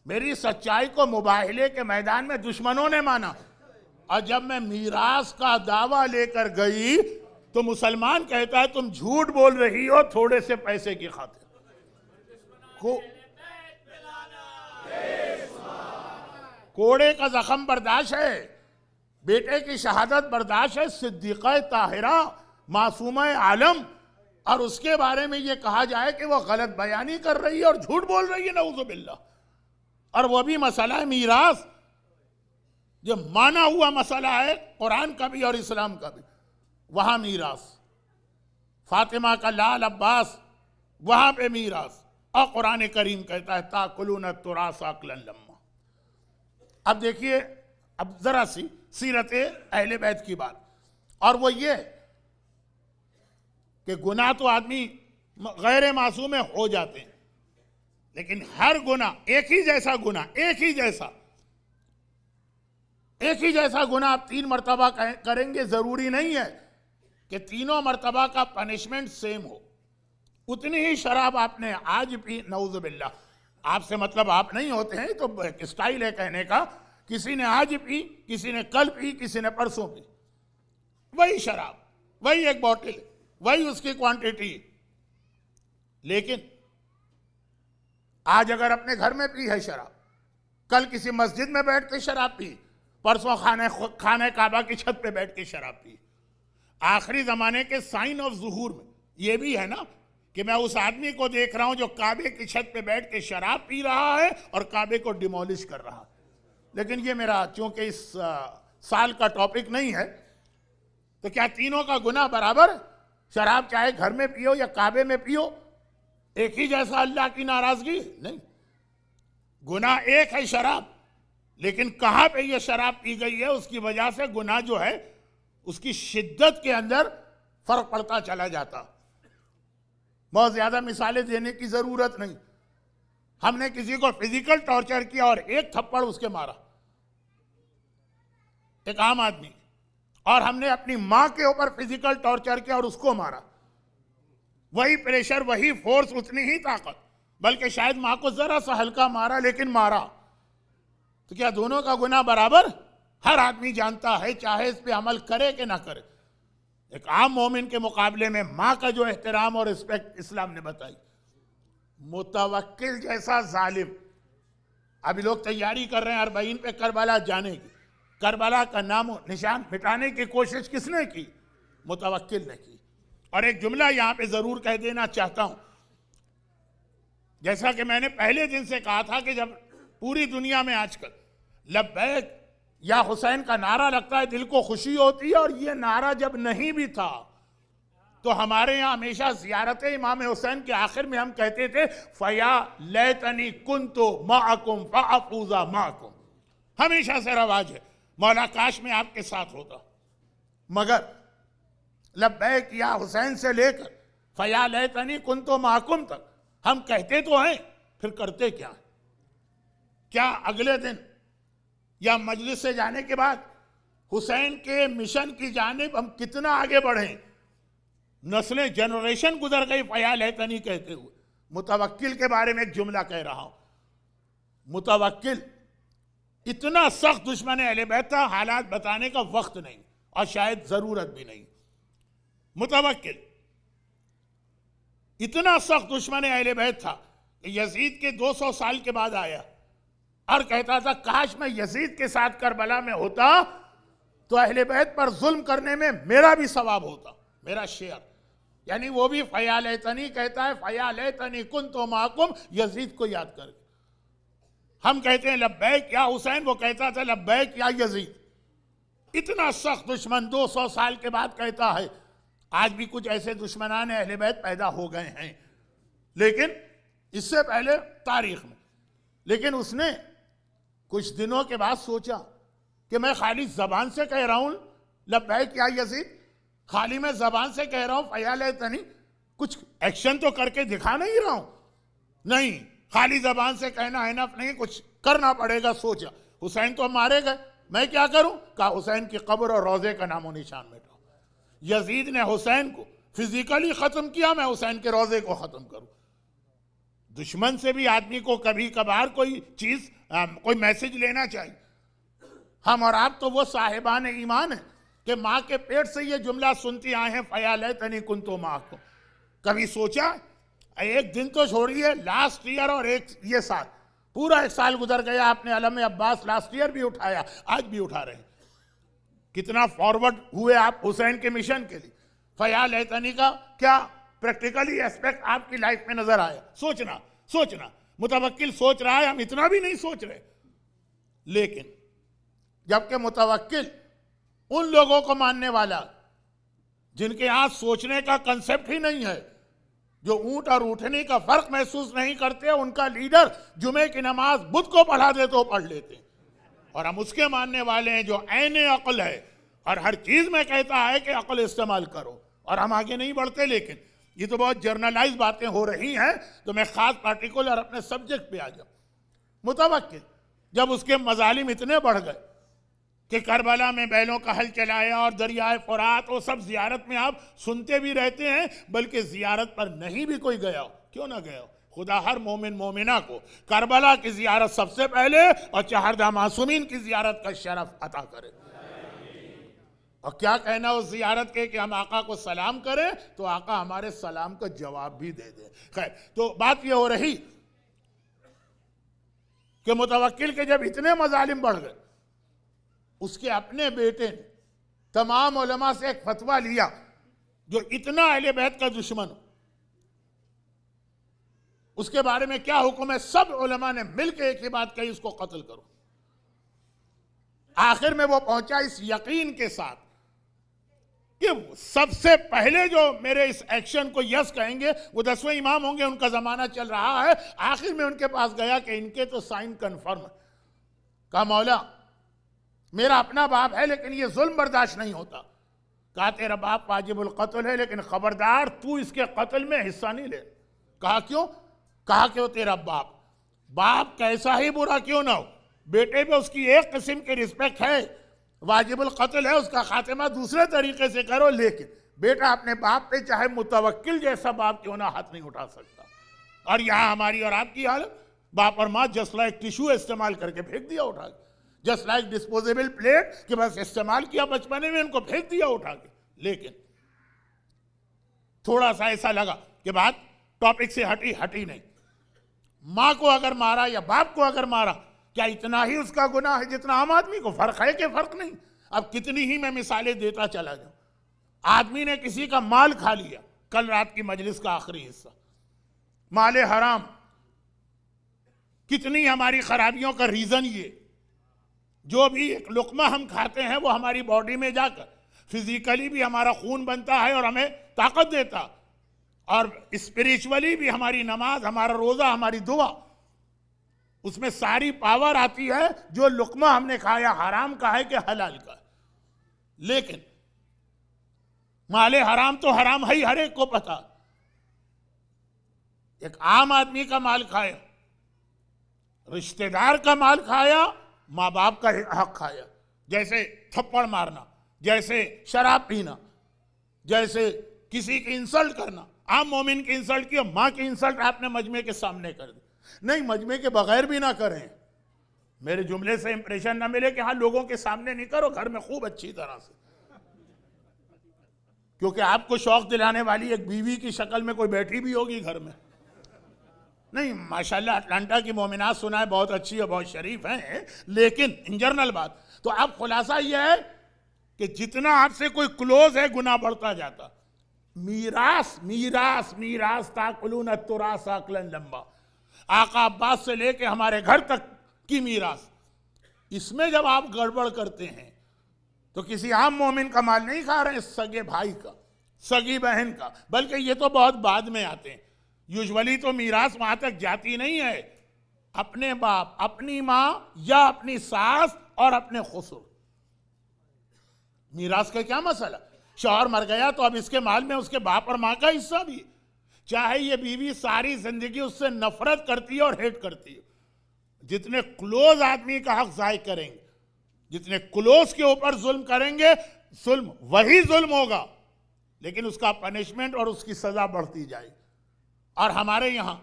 मेरी सच्चाई को मुबाहिले के मैदान में दुश्मनों ने माना। और जब मैं मीरास का दावा लेकर गई तो मुसलमान कहता है तुम झूठ बोल रही हो थोड़े से पैसे की खातिर। कोड़े का जख्म बर्दाश्त है, बेटे की शहादत बर्दाश्त है, सिद्दीक़ा ताहिरा मासूमा आलम, और उसके बारे में ये कहा जाए कि वो गलत बयानी कर रही है और झूठ बोल रही है, नऊज़ु बिल्लाह। और वो भी मसला है मीरास, जो माना हुआ मसला है कुरान का भी और इस्लाम का भी, वहां मीरास, फातिमा का लाल अब्बास वहां पे मीरास, और कुरान करीम कहता है ताकुलून तुरास अकलन लम्मा। अब देखिए, अब जरा सी सीरत अहले बैत की बात, और वो ये कि गुनाह तो आदमी गैर मासूम हो जाते हैं, लेकिन हर गुनाह एक ही जैसा गुनाह, एक ही जैसा गुनाह आप 3 मरतबा करेंगे, जरूरी नहीं है कि तीनों मरतबा का पनिशमेंट सेम हो। उतनी ही शराब आपने आज पी, नऊज़ु बिल्लाह, आपसे मतलब आप नहीं होते हैं, तो स्टाइल है कहने का, किसी ने आज पी, किसी ने कल पी, किसी ने परसों पी, वही शराब, वही एक बॉटल, वही उसकी क्वांटिटी। लेकिन आज अगर अपने घर में पी है शराब, कल किसी मस्जिद में बैठ के शराब पी, परसों खाने काबा की छत पे बैठ के शराब पी। आखिरी जमाने के साइन ऑफ ज़ुहूर में ये भी है ना कि मैं उस आदमी को देख रहा हूं जो काबे की छत पे बैठ के शराब पी रहा है और काबे को डिमोलिश कर रहा है। लेकिन ये मेरा चूंकि इस साल का टॉपिक नहीं है, तो क्या तीनों का गुनाह बराबर? शराब चाहे घर में पियो या काबे में पियो, एक ही जैसा अल्लाह की नाराजगी? नहीं, गुनाह एक है शराब, लेकिन कहां पे ये शराब पी गई है उसकी वजह से गुनाह जो है उसकी शिद्दत के अंदर फर्क पड़ता चला जाता। बहुत ज्यादा मिसालें देने की जरूरत नहीं। हमने किसी को फिजिकल टॉर्चर किया और एक थप्पड़ उसके मारा, एक आम आदमी, और हमने अपनी मां के ऊपर फिजिकल टॉर्चर किया और उसको मारा। वही प्रेशर, वही फोर्स, उतनी ही ताकत, बल्कि शायद मां को जरा सा हल्का मारा लेकिन मारा। तो क्या दोनों का गुनाह बराबर? हर आदमी जानता है, चाहे इस पे अमल करे कि ना करे। एक आम मोमिन के मुकाबले में मां का जो एहतराम और रिस्पेक्ट इस्लाम ने बताई। मुतवक्किल जैसा जालिम, अभी लोग तैयारी कर रहे हैं अरबईन पे करबला जाने की। करबला का नाम निशान मिटाने की कोशिश किसने की? मुतवक्किल ने की। और एक जुमला यहां पे जरूर कह देना चाहता हूं, जैसा कि मैंने पहले दिन से कहा था कि जब पूरी दुनिया में आजकल लब्बैक या हुसैन का नारा लगता है दिल को खुशी होती है, और ये नारा जब नहीं भी था तो हमारे यहाँ हमेशा ज़ियारत इमाम हुसैन के आखिर में हम कहते थे फया लैतनी कुन्तु माअकुम फअफूज़ा माअकुम। हमेशा से रवाज है, मौला काश में आपके साथ होता। मगर लब्बैक या हुसैन से लेकर फया लैतनी कुन्तु माअकुम तक हम कहते तो हैं, फिर करते क्या? क्या अगले दिन या मजलिस से जाने के बाद हुसैन के मिशन की जानिब हम कितना आगे बढ़े? नस्लें, जनरेशन गुजर गई फया लैतनी कहते हुए। मुतवक्किल के बारे में एक जुमला कह रहा हूं। मुतवक्किल इतना सख्त दुश्मन अहले बैत था, हालात बताने का वक्त नहीं और शायद जरूरत भी नहीं। मुतवक्किल इतना सख्त दुश्मन अहले बैत था कि यजीद के 200 साल के बाद आया और कहता था काश मैं यजीद के साथ करबला में होता तो अहले बैत पर जुल्म करने में मेरा भी सवाब होता, मेरा शेयर। यानी वो भी फया लैतनी कहता है, फया लैतनी कुन्तु माअकुम, यजीद को याद करके। हम कहते हैं लब्बैक या हुसैन, वो कहता था लब्बैक या यजीद। इतना सख्त दुश्मन 200 साल के बाद कहता है। आज भी कुछ ऐसे दुश्मनान अहले बैत पैदा हो गए हैं, लेकिन इससे पहले तारीख में। लेकिन उसने कुछ दिनों के बाद सोचा कि मैं खाली जबान से कह रहा हूं लब्बैक या यजीद, खाली मैं जबान से कह रहा हूं फया लैतनी, कुछ एक्शन तो करके दिखा नहीं रहा हूं। नहीं, खाली जबान से कहना है ना, नहीं, कुछ करना पड़ेगा। सोचा हुसैन तो मारे गए, मैं क्या करूं? कहा हुसैन की कब्र और रोजे का नामो निशान मिटाओ। यजीद ने हुसैन को फिजिकली खत्म किया, मैं हुसैन के रोजे को खत्म करूं। दुश्मन से भी आदमी को कभी कभार कोई चीज, कोई मैसेज लेना चाहिए। हम और आप तो वो साहिबान ईमान है कि माँ के पेट से ये जुमला सुनती आए हैं फया लैतनी कुन्तु माअकुम। कभी सोचा? एक दिन तो छोड़िए, लास्ट ईयर और एक ये साल, पूरा 1 साल गुजर गया। आपने अलम अब्बास लास्ट ईयर भी उठाया, आज भी उठा रहे हैं। कितना फॉरवर्ड हुए आप हुसैन के मिशन के लिए। फयाल ऐतनी का क्या प्रैक्टिकली एस्पेक्ट आपकी लाइफ में नजर आया? सोचना मुतवक्किल सोच रहा है, हम इतना भी नहीं सोच रहे। लेकिन जबकि मुतवक्किल उन लोगों को मानने वाला जिनके यहां सोचने का कंसेप्ट ही नहीं है, जो ऊंट और उठने का फर्क महसूस नहीं करते, उनका लीडर जुमे की नमाज बुध को पढ़ा दे तो पढ़ लेते हैं। और हम उसके मानने वाले हैं जो ऐने अक्ल है और हर चीज में कहता है कि अक्ल इस्तेमाल करो, और हम आगे नहीं बढ़ते। लेकिन ये तो बहुत जर्नलाइज बातें हो रही हैं, तो मैं खास पार्टिकुलर अपने सब्जेक्ट पे आ जाऊं। मुतवक्किल जब उसके मजालिम इतने बढ़ गए कि करबला में बैलों का हल चलाया और दरियाए फुरात, वो सब जियारत में आप सुनते भी रहते हैं, बल्कि जियारत पर नहीं भी कोई गया हो, क्यों ना गया हो, खुदा हर मोमिन मोमिना को करबला की जियारत सबसे पहले और चहारदा मासूमीन की जियारत का शरफ अता करे। और क्या कहना उस जियारत के कि हम आका को सलाम करें तो आका हमारे सलाम का जवाब भी दे दे। खैर, तो बात ये हो रही कि मुतवक्किल के जब इतने मजालिम बढ़ गए, उसके अपने बेटे ने तमाम उलमा से एक फतवा लिया, जो इतना अहले बैत का दुश्मन हो, उसके बारे में क्या हुक्म है, सब उलमा ने मिलकर एक ही बात कही, उसको कत्ल करो। आखिर में वो पहुंचा इस यकीन के साथ कि सबसे पहले जो मेरे इस एक्शन को यस कहेंगे वो 10वें इमाम होंगे, उनका जमाना चल रहा है। आखिर में उनके पास गया कि इनके तो साइन कन्फर्म है। कहा मौला मेरा अपना बाप है लेकिन ये जुल्म बर्दाश्त नहीं होता। कहा तेरा बाप वाजिबुल कत्ल है, लेकिन खबरदार तू इसके कत्ल में हिस्सा नहीं ले। कहा क्यों? कहा कि वो तेरा बाप कैसा ही बुरा क्यों ना हो, बेटे पे उसकी एक किस्म की रिस्पेक्ट है, वाजिबुल कत्ल है, उसका खात्मा दूसरे तरीके से करो, लेकिन बेटा अपने बाप पे चाहे मुतवक्किल जैसा बाप क्यों ना हाथ नहीं उठा सकता। और यहां हमारी और आपकी हालत, बाप और माँ जस्ट लाइक टिश्यू इस्तेमाल करके फेंक दिया उठा के, जस्ट लाइक डिस्पोजेबल प्लेट कि बस इस्तेमाल किया बचपने में, उनको फेंक दिया उठा के। लेकिन थोड़ा सा ऐसा लगा कि बात टॉपिक से हटी नहीं। मां को अगर मारा या बाप को अगर मारा, क्या इतना ही उसका गुनाह है जितना आम आदमी को? फर्क है कि फर्क नहीं? अब कितनी ही मैं मिसालें देता चला जाऊं। आदमी ने किसी का माल खा लिया, कल रात की मजलिस का आखिरी हिस्सा, माले हराम। कितनी हमारी खराबियों का रीजन ये, जो भी एक लुकमा हम खाते हैं वो हमारी बॉडी में जाकर फिजिकली भी हमारा खून बनता है और हमें ताकत देता, और स्पिरिचुअली भी हमारी नमाज, हमारा रोजा, हमारी दुआ, उसमें सारी पावर आती है जो लुकमा हमने खाया, हराम का है कि हलाल का। लेकिन माले हराम तो हराम है ही, हर एक को पता। एक आम आदमी का माल खाया, रिश्तेदार का माल खाया, माँ बाप का हक खाया, जैसे थप्पड़ मारना, जैसे शराब पीना, जैसे किसी की इंसल्ट करना। आम मोमिन की इंसल्ट की, माँ की इंसल्ट आपने मजमे के सामने कर दी। नहीं, मजमे के बगैर भी ना करें, मेरे जुमले से इंप्रेशन ना मिले कि हाँ लोगों के सामने नहीं करो, घर में खूब अच्छी तरह से, क्योंकि आपको शौक दिलाने वाली एक बीवी की शक्ल में कोई बैठी भी होगी घर में। नहीं, माशाल्लाह अटलांटा की मोमिनात सुना है, बहुत अच्छी और बहुत शरीफ हैं, लेकिन इन जनरल बात तो अब खुलासा यह है कि जितना आपसे कोई क्लोज है गुनाह बढ़ता जाता। मीरास ताकुलून तुरास अकलन लंबा, आका अब्बास से लेके हमारे घर तक की मीरास, इसमें जब आप गड़बड़ करते हैं तो किसी आम मोमिन का माल नहीं खा रहे हैं, सगे भाई का, सगी बहन का, बल्कि ये तो बहुत बाद में आते हैं। यूजुअली तो मीरास वहां तक जाती नहीं है, अपने बाप, अपनी माँ या अपनी सास और अपने खुसर। मीरास का क्या मसला? शौहर मर गया तो अब इसके माल में उसके बाप और माँ का हिस्सा भी, चाहे ये बीवी सारी जिंदगी उससे नफरत करती है और हेट करती है। जितने क्लोज आदमी का हक जाय करेंगे, जितने क्लोज के ऊपर जुल्म करेंगे, जुल्म वही जुल्म होगा, लेकिन उसका पनिशमेंट और उसकी सजा बढ़ती जाएगी। और हमारे यहां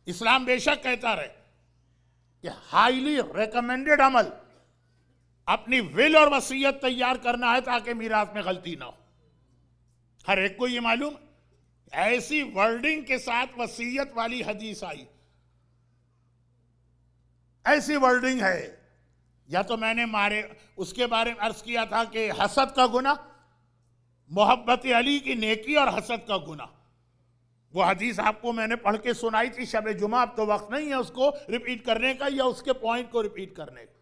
इस्लाम बेशक कहता रहे कि हाईली रिकमेंडेड अमल अपनी विल और वसीयत तैयार करना है ताकि मीरास में गलती ना हो। हर एक को ये मालूम, ऐसी वर्डिंग के साथ वसीयत वाली हदीस आई, ऐसी वर्डिंग है या तो मैंने मारे उसके बारे में अर्ज किया था कि हसद का गुनाह, मोहब्बत अली की नेकी और हसद का गुनाह। वो हदीस आपको मैंने पढ़ के सुनाई थी शब जुमा, अब तो वक्त नहीं है उसको रिपीट करने का या उसके पॉइंट को रिपीट करने का।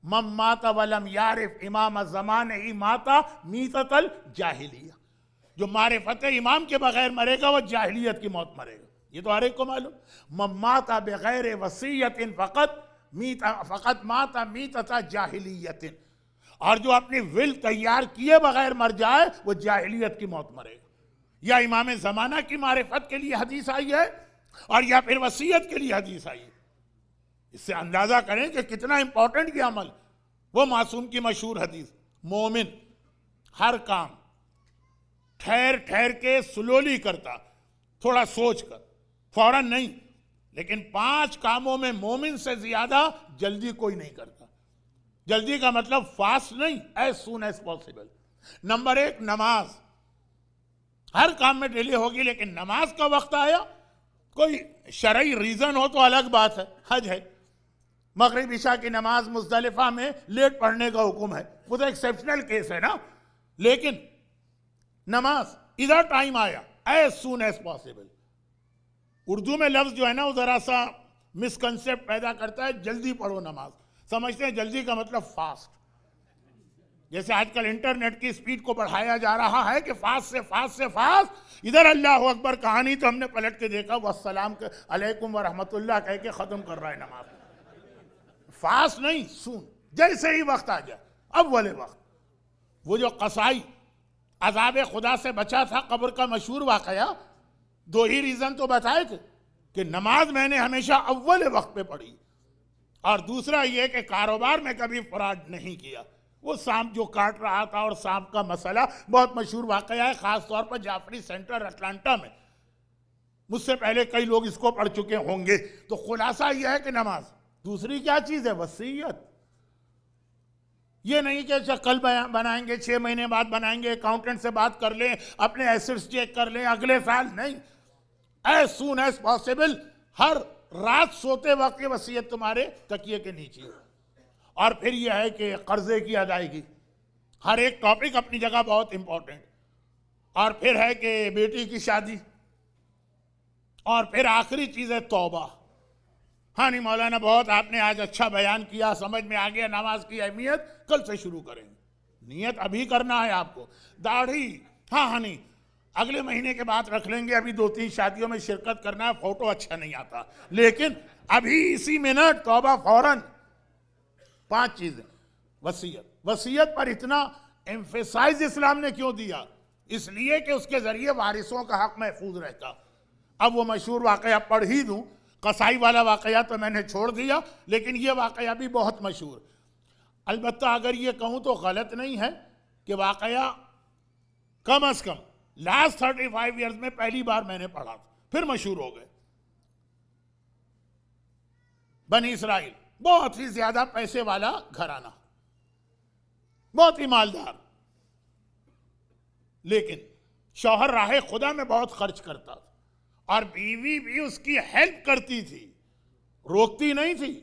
मम माता वलम यारिफ इमाम ज़मान ही माता मीततल जाहिलिया, जो मारिफत इमाम के बगैर मरेगा वो जाहिलियत की मौत मरेगा, ये तो हर एक को मालूम। मम माता बगैर वसीयतिन फ़क़त माता मीतता जाहिलियतिन, और जो अपनी विल तैयार किए बगैर मर जाए वो जाहिलियत की मौत मरेगा। या इमाम ज़माना की मारिफत के लिए हदीस आई है और या फिर वसीयत के लिए हदीस आई है। इससे अंदाजा करें कि कितना इंपॉर्टेंट ये अमल। वो मासूम की मशहूर हदीस, मोमिन हर काम ठहर ठहर के स्लोली करता, थोड़ा सोच कर, फौरन नहीं, लेकिन 5 कामों में मोमिन से ज्यादा जल्दी कोई नहीं करता। जल्दी का मतलब फास्ट नहीं, as soon as possible. Number 1 नमाज, हर काम में डिले होगी, लेकिन नमाज का वक्त आया, कोई शरई रीजन हो तो अलग बात है, हज है, मगरिब इशा की नमाज मुज़दलिफा में लेट पढ़ने का हुक्म है, वो तो एक्सेप्शनल केस है ना, लेकिन नमाज इधर टाइम आया, as soon as possible. Urdu में लफ्ज जो है ना वो जरा सा मिसकंसेप्ट पैदा करता है, जल्दी पढ़ो नमाज, समझते हैं जल्दी का मतलब फास्ट। जैसे आजकल इंटरनेट की स्पीड को बढ़ाया जा रहा है कि फास्ट से फास्ट से फास्ट, इधर अल्लाह अकबर कहानी तो हमने पलट के देखा वो अस्सलाम अलैकुम व रहमतुल्लाह कह के खत्म कर रहा है नमाज। फास्ट नहीं, सून, जैसे ही वक्त आ जाए अव्वल वक्त। वो जो कसाई अजाब खुदा से बचा था, कब्र का मशहूर वाकया, 2 ही रीजन तो बताए थे कि नमाज मैंने हमेशा अव्वल वक्त पे पढ़ी, और दूसरा ये कि कारोबार में कभी फ्रॉड नहीं किया। वो सांप जो काट रहा था और सांप का मसला बहुत मशहूर वाकया है, खास तौर पर जाफरी सेंटर अटलांटा में। मुझसे पहले कई लोग इसको पढ़ चुके होंगे। तो खुलासा यह है कि नमाज, दूसरी क्या चीज है, वसीयत। ये नहीं कि अच्छा कल बनाएंगे, 6 महीने बाद बनाएंगे, अकाउंटेंट से बात कर लें, अपने एसेट्स चेक कर लें, अगले साल नहीं, एज सून एज पॉसिबल। हर रात सोते वक्त ये वसीयत तुम्हारे तकिए के नीचे। और फिर यह है कि कर्जे की अदायगी, हर एक टॉपिक अपनी जगह बहुत इंपॉर्टेंट। और फिर है कि बेटी की शादी, और फिर आखिरी चीज है तौबा। हाँ नहीं मौलाना, बहुत आपने आज अच्छा बयान किया, समझ में आ गया नमाज की अहमियत, कल से शुरू करेंगे। नियत अभी करना है आपको। दाढ़ी हाँ नहीं, अगले महीने के बाद रख लेंगे, अभी 2-3 शादियों में शिरकत करना है, फोटो अच्छा नहीं आता, लेकिन अभी इसी मिनट तौबा फौरन। 5 चीजें। वसीयत, वसीयत पर इतना एम्फेसाइज इस्लाम ने क्यों दिया? इसलिए कि उसके जरिए वारिसों का हक महफूज रहता। अब वो मशहूर वाकया पढ़ ही दूं, कसाई वाला वाकया तो मैंने छोड़ दिया, लेकिन ये वाकया भी बहुत मशहूर। अलबत्ता अगर ये कहूं तो गलत नहीं है कि वाकया कम अज कम लास्ट 35 ईयर्स में पहली बार मैंने पढ़ा था, फिर मशहूर हो गए। बनी इसराइल, बहुत ही ज्यादा पैसे वाला घराना, बहुत ही मालदार, लेकिन शौहर राह खुदा में बहुत खर्च करता था और बीवी भी उसकी हेल्प करती थी, रोकती नहीं थी।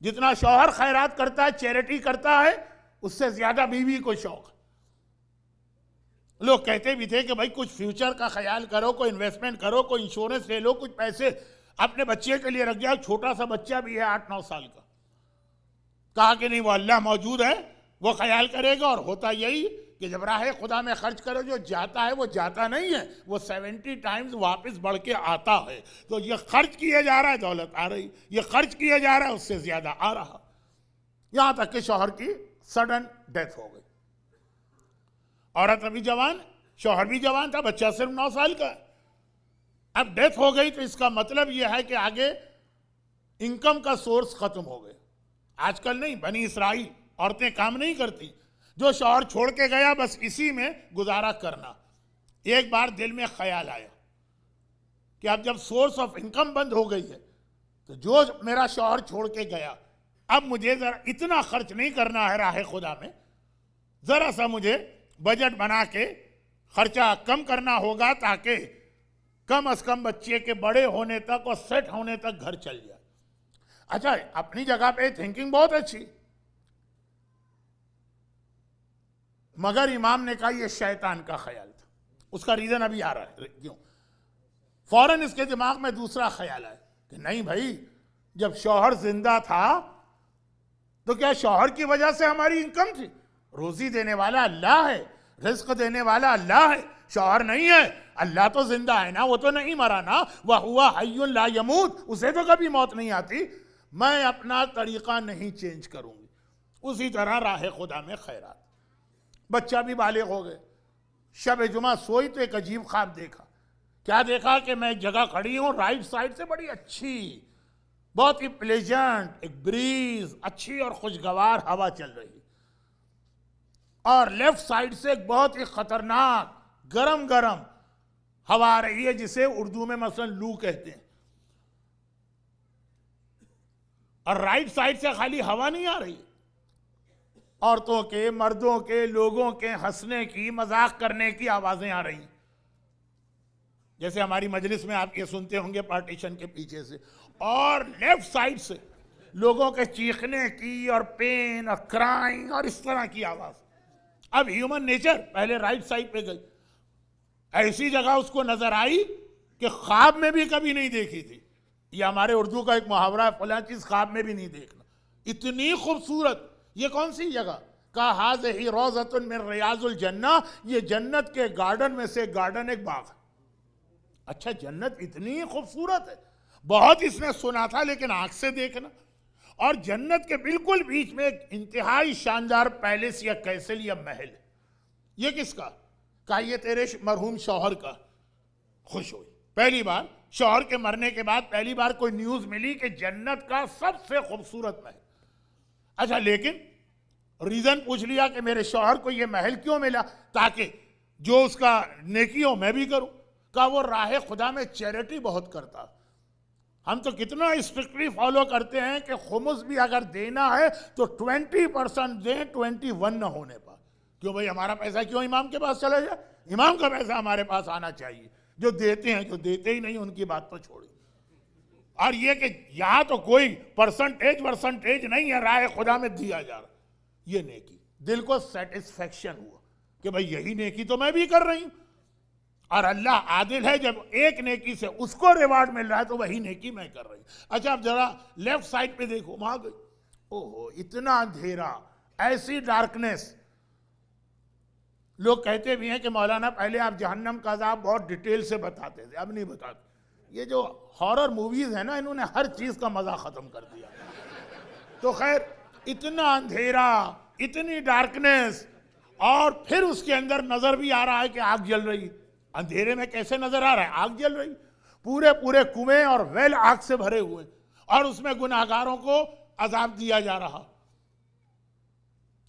जितना शौहर खैरात करता है, चैरिटी करता है, उससे ज्यादा बीवी को शौक। लोग कहते भी थे कि भाई कुछ फ्यूचर का ख्याल करो, कोई इन्वेस्टमेंट करो, कोई इंश्योरेंस ले लो, कुछ पैसे अपने बच्चे के लिए रख जाओ। छोटा सा बच्चा भी है 8-9 साल का। कहा कि नहीं, वो अल्लाह मौजूद है, वो ख्याल करेगा। और होता यही कि जब राह खुदा में खर्च करो, जो जाता है वो जाता नहीं है, वो 70 टाइम्स वापस बढ़ के आता है। तो ये खर्च किया जा रहा है, दौलत आ रही, ये खर्च किया जा रहा है, उससे ज्यादा आ रहा। यहां तक कि शौहर की सडन डेथ हो गई। औरत अभी जवान, शौहर भी जवान था, बच्चा सिर्फ 9 साल का। अब डेथ हो गई तो इसका मतलब यह है कि आगे इनकम का सोर्स खत्म हो गया। आजकल नहीं, बनी इसराइल औरतें काम नहीं करती, जो शौहर छोड़ के गया बस इसी में गुजारा करना। एक बार दिल में ख्याल आया कि अब जब सोर्स ऑफ इनकम बंद हो गई है तो जो मेरा शौहर छोड़ के गया, अब मुझे जरा इतना खर्च नहीं करना है राह खुदा में, जरा सा मुझे बजट बना के खर्चा कम करना होगा, ताकि कम से कम बच्चे के बड़े होने तक और सेट होने तक घर चल जाए। अच्छा, अपनी जगह पे थिंकिंग बहुत अच्छी, मगर इमाम ने कहा यह शैतान का ख्याल था। उसका रीजन अभी आ रहा है क्यों। फौरन इसके दिमाग में दूसरा ख्याल आया कि नहीं भाई, जब शौहर जिंदा था तो क्या शौहर की वजह से हमारी इनकम थी? रोजी देने वाला अल्लाह है, रिज्क देने वाला अल्लाह है, शौहर नहीं है। अल्लाह तो जिंदा है ना, वो तो नहीं मरा ना, वह हुआ हय्युन ला यमूत, उसे तो कभी मौत नहीं आती। मैं अपना तरीका नहीं चेंज करूंगी। उसी तरह राह खुदा में खैरात। बच्चा भी बालिग हो गए, शब जुमा सोई तो एक अजीब ख्वाब देखा। क्या देखा कि मैं एक जगह खड़ी हूं, राइट साइड से बड़ी अच्छी, बहुत ही प्लेजेंट एक ब्रीज, अच्छी और खुशगवार हवा चल रही, और लेफ्ट साइड से एक बहुत ही खतरनाक गरम गरम हवा आ रही है, जिसे उर्दू में मसलन लू कहते हैं। और राइट साइड से खाली हवा नहीं आ रही, औरतों के, मर्दों के, लोगों के हंसने की, मजाक करने की आवाजें आ रही, जैसे हमारी मजलिस में आप ये सुनते होंगे पार्टीशन के पीछे से। और लेफ्ट साइड से लोगों के चीखने की और पेन और क्राइंग और इस तरह की आवाज। अब ह्यूमन नेचर पहले राइट साइड पे गई, ऐसी जगह उसको नजर आई कि ख्वाब में भी कभी नहीं देखी थी। ये हमारे उर्दू का एक मुहावरा है, फलां चीज ख्वाब में भी नहीं देखना। इतनी खूबसूरत, ये कौन सी जगह? कहा हाज़िही रौज़तुन मिन रियाज़ुल जन्नह, ये जन्नत के गार्डन में से गार्डन एक बाग है। अच्छा, जन्नत इतनी खूबसूरत है, बहुत इसने सुना था लेकिन आंख से देखना। और जन्नत के बिल्कुल बीच में एक इंतहाई शानदार पैलेस या कैसल या महल। ये किसका? कहा ये तेरे मरहूम शौहर का। खुश हुई, पहली बार शौहर के मरने के बाद पहली बार कोई न्यूज मिली कि जन्नत का सबसे खूबसूरत महल। अच्छा, लेकिन रीजन पूछ लिया कि मेरे शौहर को यह महल क्यों मिला? ताकि जो उसका नेकी हो मैं भी करूं। कहा वो राह खुदा में चैरिटी बहुत करता। हम तो कितना स्ट्रिक्टली फॉलो करते हैं कि खुमुस भी अगर देना है तो 20% दें, 21 न होने पर। क्यों भाई, हमारा पैसा क्यों इमाम के पास चला जाए? इमाम का पैसा हमारे पास आना चाहिए। जो देते हैं, जो देते ही नहीं उनकी बात तो छोड़िए। और ये कि यहां तो कोई परसेंटेज नहीं है, राह खुदा में दिया जा रहा। ये नेकी, दिल को सेटिस्फेक्शन हुआ कि भाई यही नेकी तो मैं भी कर रही हूं। और अल्लाह आदिल है, जब एक नेकी से उसको रिवार्ड मिल रहा है तो वही नेकी मैं कर रही हूं। अच्छा, अब जरा लेफ्ट साइड पे देखो, वहां गई, ओहो इतना अंधेरा, ऐसी डार्कनेस। लोग कहते भी हैं कि मौलाना पहले आप जहन्नम का अज़ाब बहुत डिटेल से बताते थे, अब नहीं बताते। ये जो हॉरर मूवीज है ना, इन्होंने हर चीज का मजा खत्म कर दिया। तो खैर, इतना अंधेरा, इतनी डार्कनेस, और फिर उसके अंदर नजर भी आ रहा है कि आग जल रही। अंधेरे में कैसे नजर आ रहा है? आग जल रही, पूरे पूरे कुएं और वेल आग से भरे हुए, और उसमें गुनाहगारों को अजाब दिया जा रहा।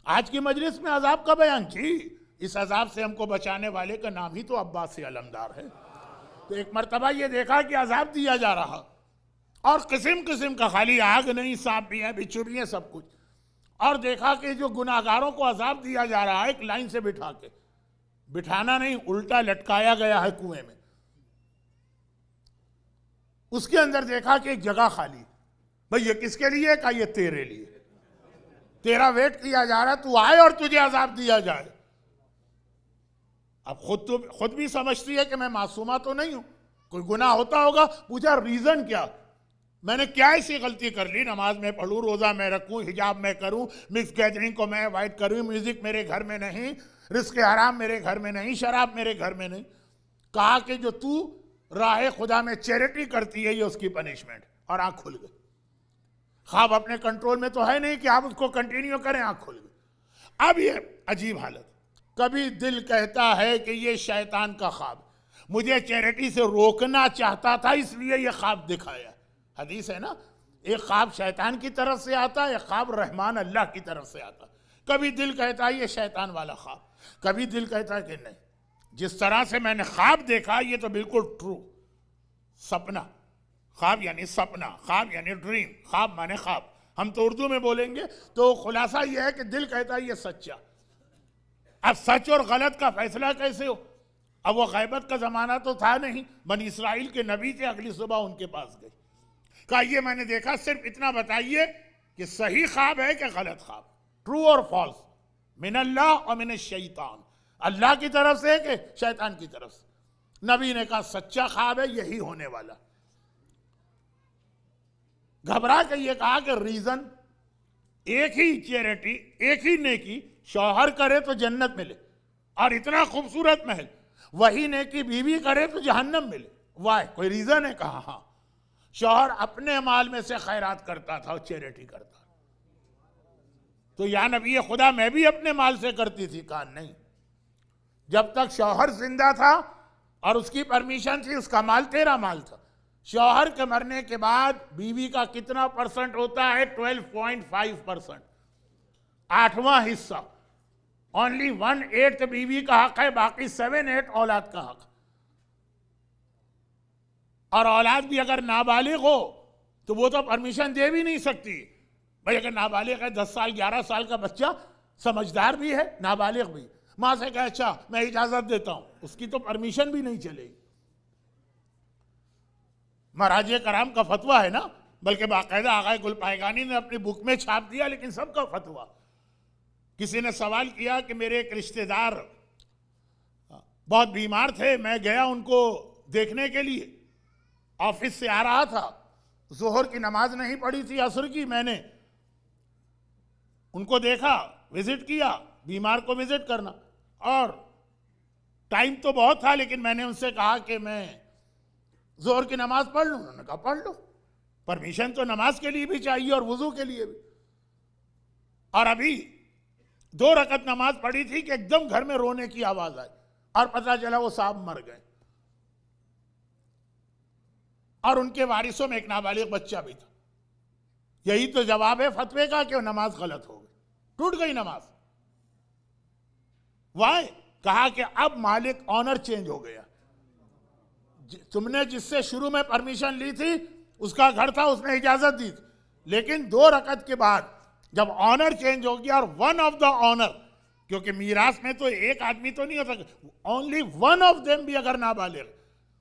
आज की मजलिस में अजाब का बयान की, इस अजाब से हमको बचाने वाले का नाम ही तो अब्बास से अलमदार है। तो एक मरतबा ये देखा कि अजाब दिया जा रहा, और किस्म किस्म का, खाली आग नहीं, सांप भी है, बिच्छू भी है, सब कुछ। और देखा कि जो गुनाहगारों को अजाब दिया जा रहा है, एक लाइन से बिठा के, बिठाना नहीं, उल्टा लटकाया गया है कुएं में। उसके अंदर देखा कि एक जगह खाली। भाई ये किसके लिए? का ये तेरे लिए, तेरा वेट किया जा रहा, तू आए और तुझे अजाब दिया जाए। अब खुद भी समझती है कि मैं मासूमा तो नहीं हूं, कोई गुनाह होता होगा। पूछा रीजन क्या, मैंने क्या ऐसी गलती कर ली? नमाज में पढ़ूं, रोजा में रखूं, हिजाब में करूं, मिक्स गैदरिंग को मैं अवॉइड करूं, म्यूजिक मेरे घर में नहीं, रिस्क हराम मेरे घर में नहीं, शराब मेरे घर में नहीं। कहा कि जो तू राह खुदा में चैरिटी करती है, ये उसकी पनिशमेंट। और आंख खुल गई। ख्वाब अपने कंट्रोल में तो है नहीं कि आप उसको कंटिन्यू करें, आंख खुल गई। अब ये अजीब हालत, कभी दिल कहता है कि ये शैतान का ख्वाब, मुझे चैरिटी से रोकना चाहता था, इसलिए ये ख्वाब दिखाया। हदीस है ना, एक ख्वाब शैतान की तरफ से आता है, एक ख्वाब रहमान अल्लाह की तरफ से आता। कभी दिल कहता है ये शैतान वाला ख्वाब, कभी दिल कहता है कि नहीं, जिस तरह से मैंने ख्वाब देखा ये तो बिल्कुल ट्रू। सपना, ख्वाब यानी सपना, ख्वाब यानी ड्रीम, ख्वाब माने ख्वाब। हम तो उर्दू में बोलेंगे तो खुलासा यह है कि दिल कहता है ये सच्चा। अब सच और गलत का फैसला कैसे हो? अब वो गैबत का जमाना तो था नहीं, बनी इसराइल के नबी थे, अगली सुबह उनके पास गए, कहा ये मैंने देखा, सिर्फ इतना बताइए कि सही ख्वाब है कि गलत ख्वाब, ट्रू और फॉल्स। मिनल्लाह और मिन शैतान, अल्लाह की तरफ से कि शैतान की तरफ से। नबी ने कहा सच्चा ख्वाब है, यही होने वाला। घबरा के ये कहा कि रीजन एक ही चैरिटी, एक ही नेकी शौहर करे तो जन्नत मिले, और इतना खूबसूरत महल, वही नेकी बीवी करे तो जहन्नम मिले। वाह, कोई रीजन है? कहा हाँ, शौहर अपने माल में से खैरात करता था और चैरिटी करता। तो या नबी खुदा, मैं भी अपने माल से करती थी? कहा नहीं, जब तक शौहर जिंदा था और उसकी परमिशन थी, उसका माल तेरा माल था। शौहर के मरने के बाद बीवी का कितना परसेंट होता है? 12.5%, 8वां हिस्सा। ओनली 1/8 बीवी का हक है, बाकी 7/8 औलाद का हक। और औलाद भी अगर नाबालिग हो तो वो तो परमिशन दे भी नहीं सकती। भाई अगर नाबालिग है, 10 साल 11 साल का बच्चा, समझदार भी है, नाबालिग भी, मां से कहे अच्छा मैं इजाजत देता हूं, उसकी तो परमिशन भी नहीं चलेगी। महाराज कराम का फतवा है ना, बल्कि बाकायदा आगा गुल पायगानी ने अपनी बुक में छाप दिया, लेकिन सबका फतवा। किसी ने सवाल किया कि मेरे एक रिश्तेदार बहुत बीमार थे, मैं गया उनको देखने के लिए, ऑफिस से आ रहा था, जोहर की नमाज नहीं पढ़ी थी, असर की, मैंने उनको देखा, विजिट किया, बीमार को विजिट करना, और टाइम तो बहुत था, लेकिन मैंने उनसे कहा कि मैं जोहर की नमाज पढ़ लूं। उन्होंने कहा पढ़ लो, परमिशन तो नमाज के लिए भी चाहिए और वुजू के लिए भी। और अभी 2 रकत नमाज पढ़ी थी कि एकदम घर में रोने की आवाज आई और पता चला वो साहब मर गए, और उनके वारिसों में एक नाबालिग बच्चा भी था। यही तो जवाब है फतवे का कि नमाज गलत हो गई, टूट गई नमाज। वाह, कहा कि अब मालिक ऑनर चेंज हो गया। तुमने जिससे शुरू में परमिशन ली थी, उसका घर था, उसने इजाजत दी थी, लेकिन 2 रकत के बाद जब ऑनर चेंज हो गया, और वन ऑफ द ऑनर, क्योंकि मीरास में तो एक आदमी तो नहीं हो सकता, ओनली वन ऑफ देम भी अगर नाबालिग,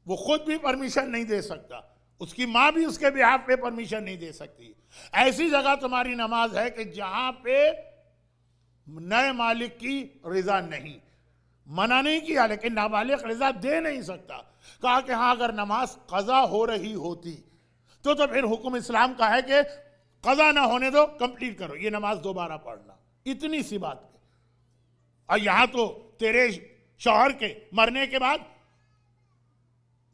वो खुद भी परमिशन नहीं दे सकता, उसकी मां भी उसके बिहाफ पे परमिशन नहीं दे सकती। ऐसी जगह तुम्हारी नमाज है कि जहां पे नए मालिक की रिजा नहीं, मना नहीं किया, लेकिन नाबालिग रिजा दे नहीं सकता। कहा कि हाँ, अगर नमाज कजा हो रही होती तो फिर हुक्म इस्लाम का है कि कजा ना होने दो, कंप्लीट करो, ये नमाज दोबारा पढ़ना, इतनी सी बात है। और यहां तो तेरे शौहर के मरने के बाद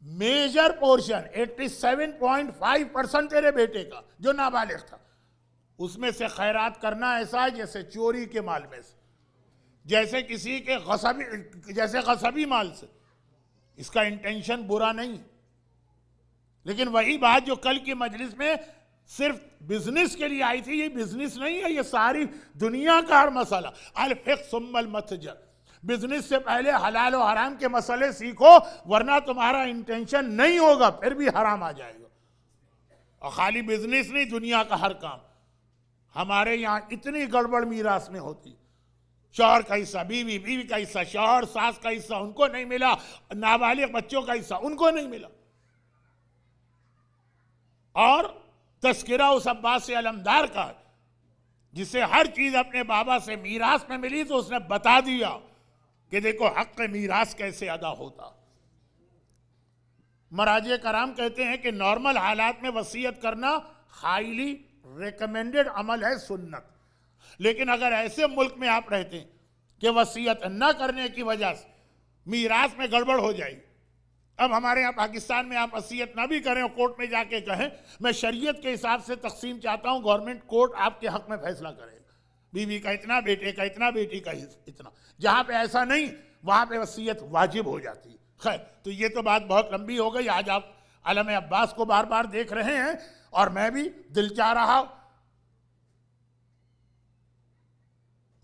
मेजर पोर्शन 87.5% तेरे बेटे का जो नाबालिग था, उसमें से खैरात करना ऐसा है जैसे चोरी के माल में से, जैसे किसी के गसबी माल से। इसका इंटेंशन बुरा नहीं, लेकिन वही बात जो कल की मजलिस में सिर्फ बिजनेस के लिए आई थी, ये बिजनेस नहीं है, ये सारी दुनिया का हर मसला। अल फिक़्ह सुम्मल मतजर, बिजनेस से पहले हलाल और हराम के मसले सीखो, वरना तुम्हारा इंटेंशन नहीं होगा, फिर भी हराम आ जाएगा। और खाली बिजनेस नहीं, दुनिया का हर काम। हमारे यहां इतनी गड़बड़ मीरास में होती, शौहर का हिस्सा बीवी, बीवी का हिस्सा शौहर, सास का हिस्सा उनको नहीं मिला, नाबालिग बच्चों का हिस्सा उनको नहीं मिला। और तस्किरा उस अब्बास अलमदार का, जिसे हर चीज अपने बाबा से मीरास में मिली, तो उसने बता दिया कि देखो हक मीरास कैसे अदा होता। मराजे कराम कहते हैं कि नॉर्मल हालात में वसीयत करना हाईली रिकमेंडेड अमल है, सुन्नत। लेकिन अगर ऐसे मुल्क में आप रहते हैं कि वसीयत न करने की वजह से मीरास में गड़बड़ हो जाएगी, अब हमारे यहाँ पाकिस्तान में आप वसीयत ना भी करें और कोर्ट में जाके कहें मैं शरीयत के हिसाब से तकसीम चाहता हूँ, गवर्नमेंट कोर्ट आपके हक में फैसला करेगा, बीवी का इतना, बेटे का इतना, बेटी का इतना। जहाँ पे ऐसा नहीं, वहाँ पे वसीयत वाजिब हो जाती है। खैर, तो ये तो बात बहुत लंबी हो गई। आज आप आलम अब्बास को बार बार देख रहे हैं और मैं भी दिल चाह रहा,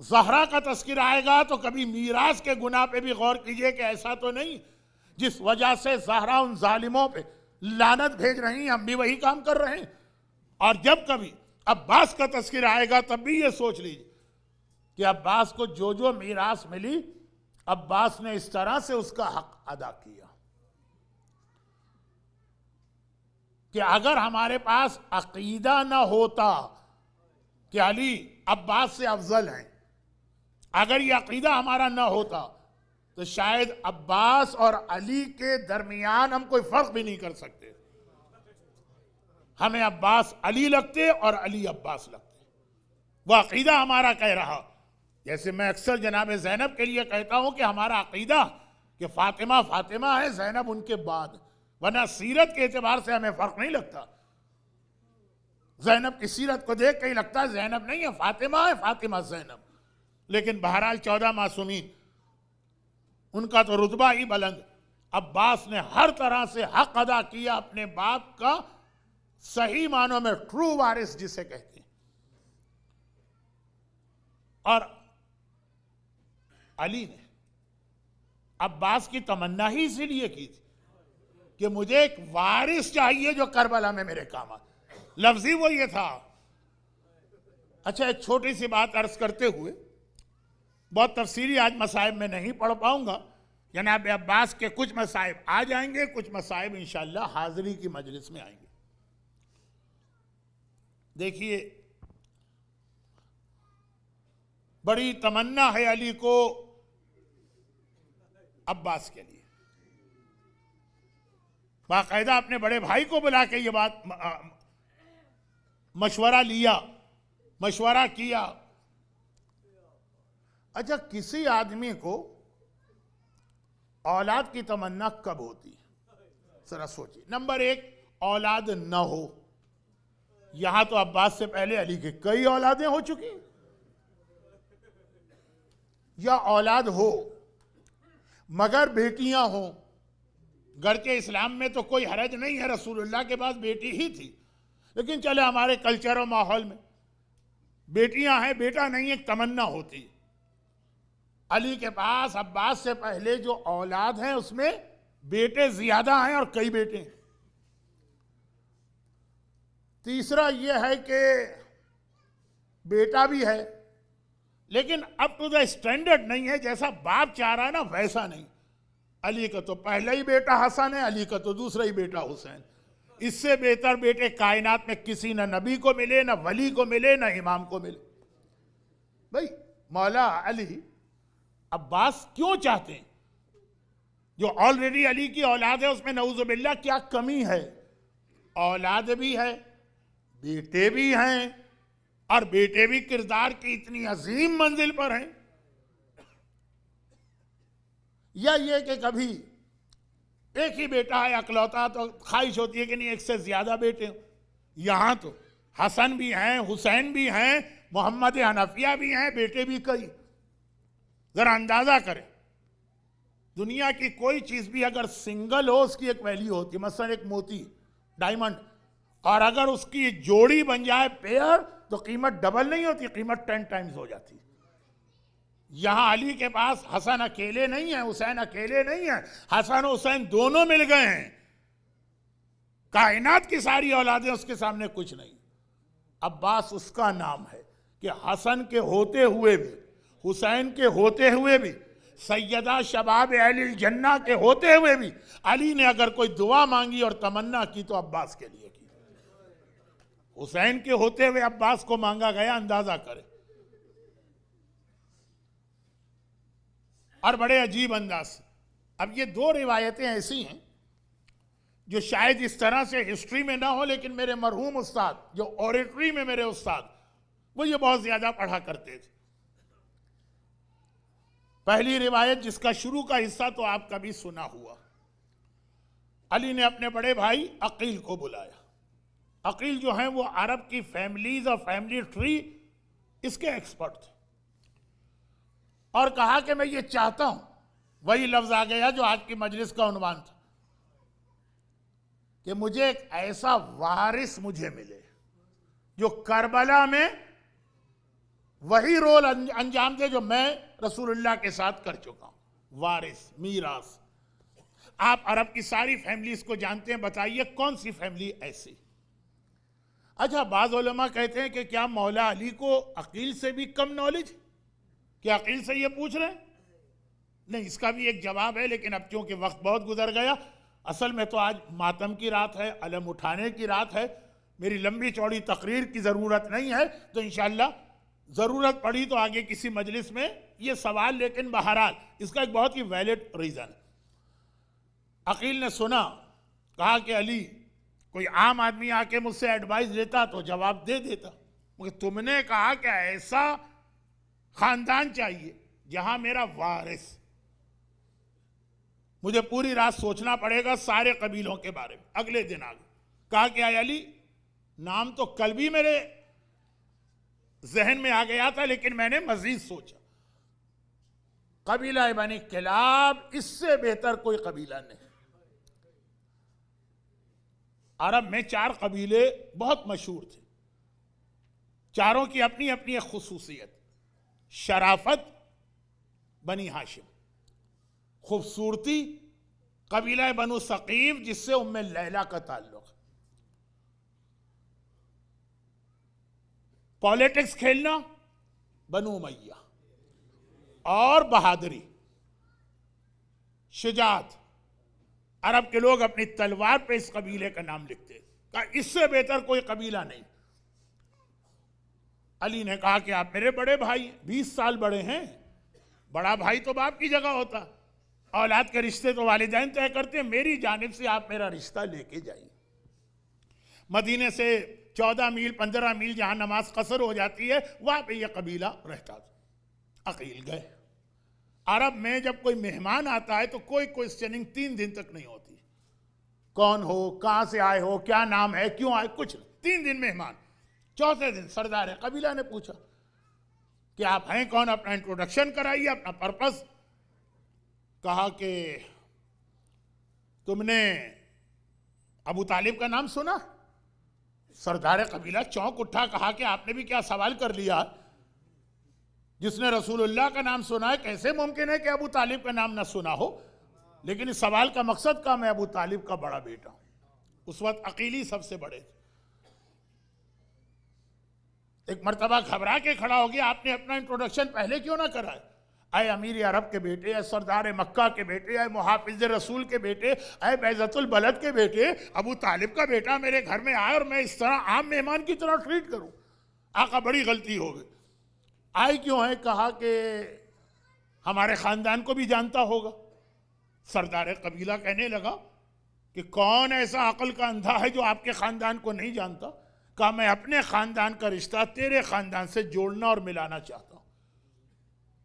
ज़हरा का तस्किरा आएगा तो कभी मीरास के गुनाह पे भी गौर कीजिए कि ऐसा तो नहीं जिस वजह से ज़हरा उन जालिमों पे लानत भेज रही हैं, हम भी वही काम कर रहे हैं। और जब कभी अब्बास का तस्किरा आएगा तब भी ये सोच लीजिए कि अब्बास को जो जो मीरास मिली, अब्बास ने इस तरह से उसका हक अदा किया कि अगर हमारे पास अकीदा न होता कि अली अब्बास से अफजल हैं, अगर ये अकीदा हमारा न होता तो शायद अब्बास और अली के दरमियान हम कोई फर्क भी नहीं कर सकते। हमें अब्बास अली लगते और अली अब्बास लगते। वह अकीदा हमारा कह रहा। जैसे मैं अक्सर जनाब ज़ैनब के लिए कहता हूं कि हमारा अकीदा कि फातिमा फातिमा है, ज़ैनब उनके बाद, वरना सीरत के एतबार से हमें फर्क नहीं लगता। ज़ैनब की सीरत को देख के ही लगता है ज़ैनब नहीं है, फातिमा है, फातिमा ज़ैनब। लेकिन बहरहाल 14 मासूमीन, उनका तो रुतबा ही बुलंद। अब्बास ने हर तरह से हक अदा किया अपने बाप का, सही मानों में ट्रू वारिस जिसे कहते हैं। और अली ने अब्बास की तमन्ना ही इसीलिए की थी कि मुझे एक वारिस चाहिए जो करबला में मेरे काम आए। लफ्जी वो ये था। अच्छा, एक छोटी सी बात अर्ज करते हुए, बहुत तफसीली आज मसाइब में नहीं पढ़ पाऊंगा। जनाब अब्बास के कुछ मसाइब आ जाएंगे, कुछ मसाइब इंशाअल्लाह हाजिरी की मजलिस में आएंगे। देखिए, बड़ी तमन्ना है अली को अब्बास के लिए। बाकायदा अपने बड़े भाई को बुला के ये बात मशवरा लिया, मशवरा किया। अच्छा, किसी आदमी को औलाद की तमन्ना कब होती है, जरा सोचिए। नंबर एक, औलाद न हो। यहां तो अब्बास से पहले अली के कई औलादें हो चुकी, या औलाद हो मगर बेटियां हों। घर के इस्लाम में तो कोई हरज नहीं है, रसूलुल्लाह के पास बेटी ही थी, लेकिन चले हमारे कल्चर और माहौल में बेटियां हैं, बेटा नहीं, एक तमन्ना होती। अली के पास अब्बास से पहले जो औलाद हैं उसमें बेटे ज्यादा हैं और कई बेटे हैं। तीसरा यह है कि बेटा भी है लेकिन अब टू द स्टैंडर्ड नहीं है, जैसा बाप चाह रहा है ना वैसा नहीं। अली का तो पहला ही बेटा हसन है, अली का तो दूसरा ही बेटा हुसैन। इससे बेहतर बेटे कायनात में किसी न नबी को मिले, न वली को मिले, न इमाम को मिले। भाई मौला अली अब्बास क्यों चाहते हैं? जो ऑलरेडी अली की औलाद है उसमें नऊजुबिल्लाह क्या कमी है? औलाद भी है, बेटे भी हैं, और बेटे भी किरदार की इतनी अजीम मंजिल पर हैं। या ये कि कभी एक ही बेटा है अकलौता, तो ख्वाहिश होती है कि नहीं एक से ज्यादा बेटे हो। यहां तो हसन भी हैं, हुसैन भी हैं, मोहम्मद हनफिया भी हैं, बेटे भी कई। जरा अंदाजा करें, दुनिया की कोई चीज भी अगर सिंगल हो उसकी एक वैल्यू होती है। मसलन एक मोती, डायमंड, और अगर उसकी जोड़ी बन जाए पेयर, तो कीमत डबल नहीं होती, कीमत 10 टाइम्स हो जाती। यहां अली के पास हसन अकेले नहीं है, हुसैन अकेले नहीं है, हसन हुसैन दोनों मिल गए हैं। कायनात की सारी औलादें उसके सामने कुछ नहीं। अब्बास उसका नाम है कि हसन के होते हुए भी, हुसैन के होते हुए भी, सैयदा शबाब अहलिल जन्ना के होते हुए भी अली ने अगर कोई दुआ मांगी और तमन्ना की तो अब्बास के लिए की। हुसैन के होते हुए अब्बास को मांगा गया, अंदाजा करें। और बड़े अजीब अंदाज से। अब ये दो रिवायतें ऐसी हैं जो शायद इस तरह से हिस्ट्री में ना हो, लेकिन मेरे मरहूम उस्ताद जो ऑरेटरी में मेरे उस्ताद, वो ये बहुत ज्यादा पढ़ा करते थे। पहली रिवायत जिसका शुरू का हिस्सा तो आपका भी सुना हुआ। अली ने अपने बड़े भाई अकील को बुलाया। अकील जो हैं वो अरब की फैमिलीज और फैमिली ट्री इसके एक्सपर्ट थे, और कहा कि मैं ये चाहता हूं, वही लफ्ज आ गया जो आज की मजलिस का उन्वान था, कि मुझे एक ऐसा वारिस मुझे मिले जो करबला में वही रोल अंजाम दे जो मैं रसूलुल्लाह के साथ कर चुका हूं। वारिस, मीरास। आप अरब की सारी फैमिलीज को जानते हैं, बताइए कौन सी फैमिली ऐसी? अच्छा, बाज़ उलमा कहते हैं कि क्या मौला अली को अकील से भी कम नॉलेज? क्या अकील से ये पूछ रहे हैं? नहीं, इसका भी एक जवाब है, लेकिन अब क्योंकि वक्त बहुत गुजर गया, असल में तो आज मातम की रात है, अलम उठाने की रात है, मेरी लंबी चौड़ी तकरीर की ज़रूरत नहीं है, तो इंशाअल्लाह जरूरत पड़ी तो आगे किसी मजलिस में ये सवाल, लेकिन बहरहाल इसका एक बहुत ही वैलिड रीजन है। अकील ने सुना, कहा कि अली, कोई आम आदमी आके मुझसे एडवाइस लेता तो जवाब दे देता, मगर तुमने कहा कि ऐसा खानदान चाहिए जहां मेरा वारिस, मुझे पूरी रात सोचना पड़ेगा सारे कबीलों के बारे में। अगले दिन आ गए, कहा कि अली, नाम तो कल भी मेरे जहन में आ गया था, लेकिन मैंने मजीद सोचा, कबीला बनी किलाब, इससे बेहतर कोई कबीला नहीं। अरब में 4 कबीले बहुत मशहूर थे, चारों की अपनी अपनी एक खुसूसियत। शराफत बनी हाशिम, खूबसूरती कबीला बनु सकीफ जिससे उम्मे लैला का ताल्लुक, पॉलिटिक्स खेलना बनु उमैया, और बहादुरी, शुजात। अरब के लोग अपनी तलवार पे इस कबीले का नाम लिखते, कहा इससे बेहतर कोई कबीला नहीं। अली ने कहा कि आप मेरे बड़े भाई, 20 साल बड़े हैं, बड़ा भाई तो बाप की जगह होता, औलाद के रिश्ते तो वालिदैन तय करते हैं, मेरी जानिब से आप मेरा रिश्ता लेके जाइए। मदीने से 14 मील 15 मील जहां नमाज कसर हो जाती है, वहां पे यह कबीला रहता था। अकील गए। अरब में जब कोई मेहमान आता है तो कोई क्वेश्चनिंग 3 दिन तक नहीं होती, कौन हो, कहां से आए हो, क्या नाम है, क्यों आए, कुछ नहीं। 3 दिन मेहमान, चौथे दिन सरदार कबीला ने पूछा कि आप हैं कौन, अपना इंट्रोडक्शन कराइए, अपना पर्पस। कहा कि तुमने अबू तालिब का नाम सुना? सरदार कबीला चौंक उठा, कहा कि आपने भी क्या सवाल कर लिया, जिसने रसूलुल्लाह का नाम सुना है, कैसे मुमकिन है कि अबू तालिब का नाम ना सुना हो। लेकिन इस सवाल का मकसद का, मैं अबू तालिब का बड़ा बेटा हूं। उस वक्त अकीली सबसे बड़े थे। एक मर्तबा घबरा के खड़ा हो गया, आपने अपना इंट्रोडक्शन पहले क्यों ना कराया? आए अमीर अरब के बेटे, आए सरदार मक्का के बेटे, आए मुहाफिज रसूल के बेटे, आए बैज़तुल बलद के बेटे, अबू तालिब का बेटा मेरे घर में आए और मैं इस तरह आम मेहमान की तरह ट्रीट करूं? आका बड़ी गलती हो गई। आए क्यों है? कहा कि हमारे खानदान को भी जानता होगा। सरदार कबीला कहने लगा कि कौन ऐसा अकल का अंधा है जो आपके खानदान को नहीं जानता? कहा मैं अपने खानदान का रिश्ता तेरे खानदान से जोड़ना और मिलाना चाहता हूं।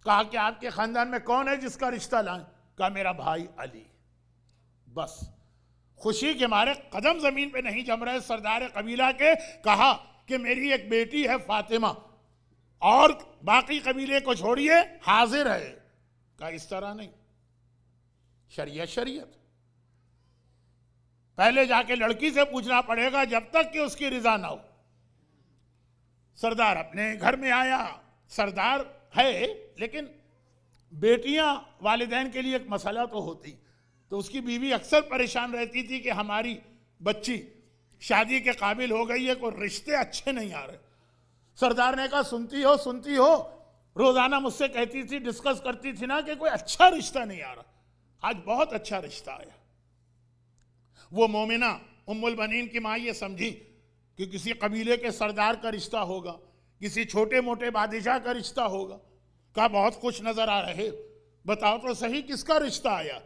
कहा कि आपके खानदान में कौन है जिसका रिश्ता लाएं? कहा मेरा भाई अली। बस खुशी के मारे कदम जमीन पे नहीं जम रहे सरदार कबीला के। कहा कि मेरी एक बेटी है फातिमा, और बाकी कबीले को छोड़िए, हाजिर है। कहा इस तरह नहीं, शरीयत शरीयत, पहले जाके लड़की से पूछना पड़ेगा जब तक कि उसकी रिजा ना हो। सरदार अपने घर में आया, सरदार है लेकिन बेटियां वालिदैन के लिए एक मसला तो होती, तो उसकी बीवी अक्सर परेशान रहती थी कि हमारी बच्ची शादी के काबिल हो गई है, कोई रिश्ते अच्छे नहीं आ रहे। सरदार ने कहा सुनती हो, रोजाना मुझसे कहती थी, डिस्कस करती थी ना कि कोई अच्छा रिश्ता नहीं आ रहा। आज बहुत अच्छा रिश्ता आया। वो मोमिना उम्मुल बनीन की माँ ये समझी कि किसी कबीले के सरदार का रिश्ता होगा, किसी छोटे मोटे बादशाह का रिश्ता होगा। कहा बहुत खुश नजर आ रहे, बताओ तो सही किसका रिश्ता आया?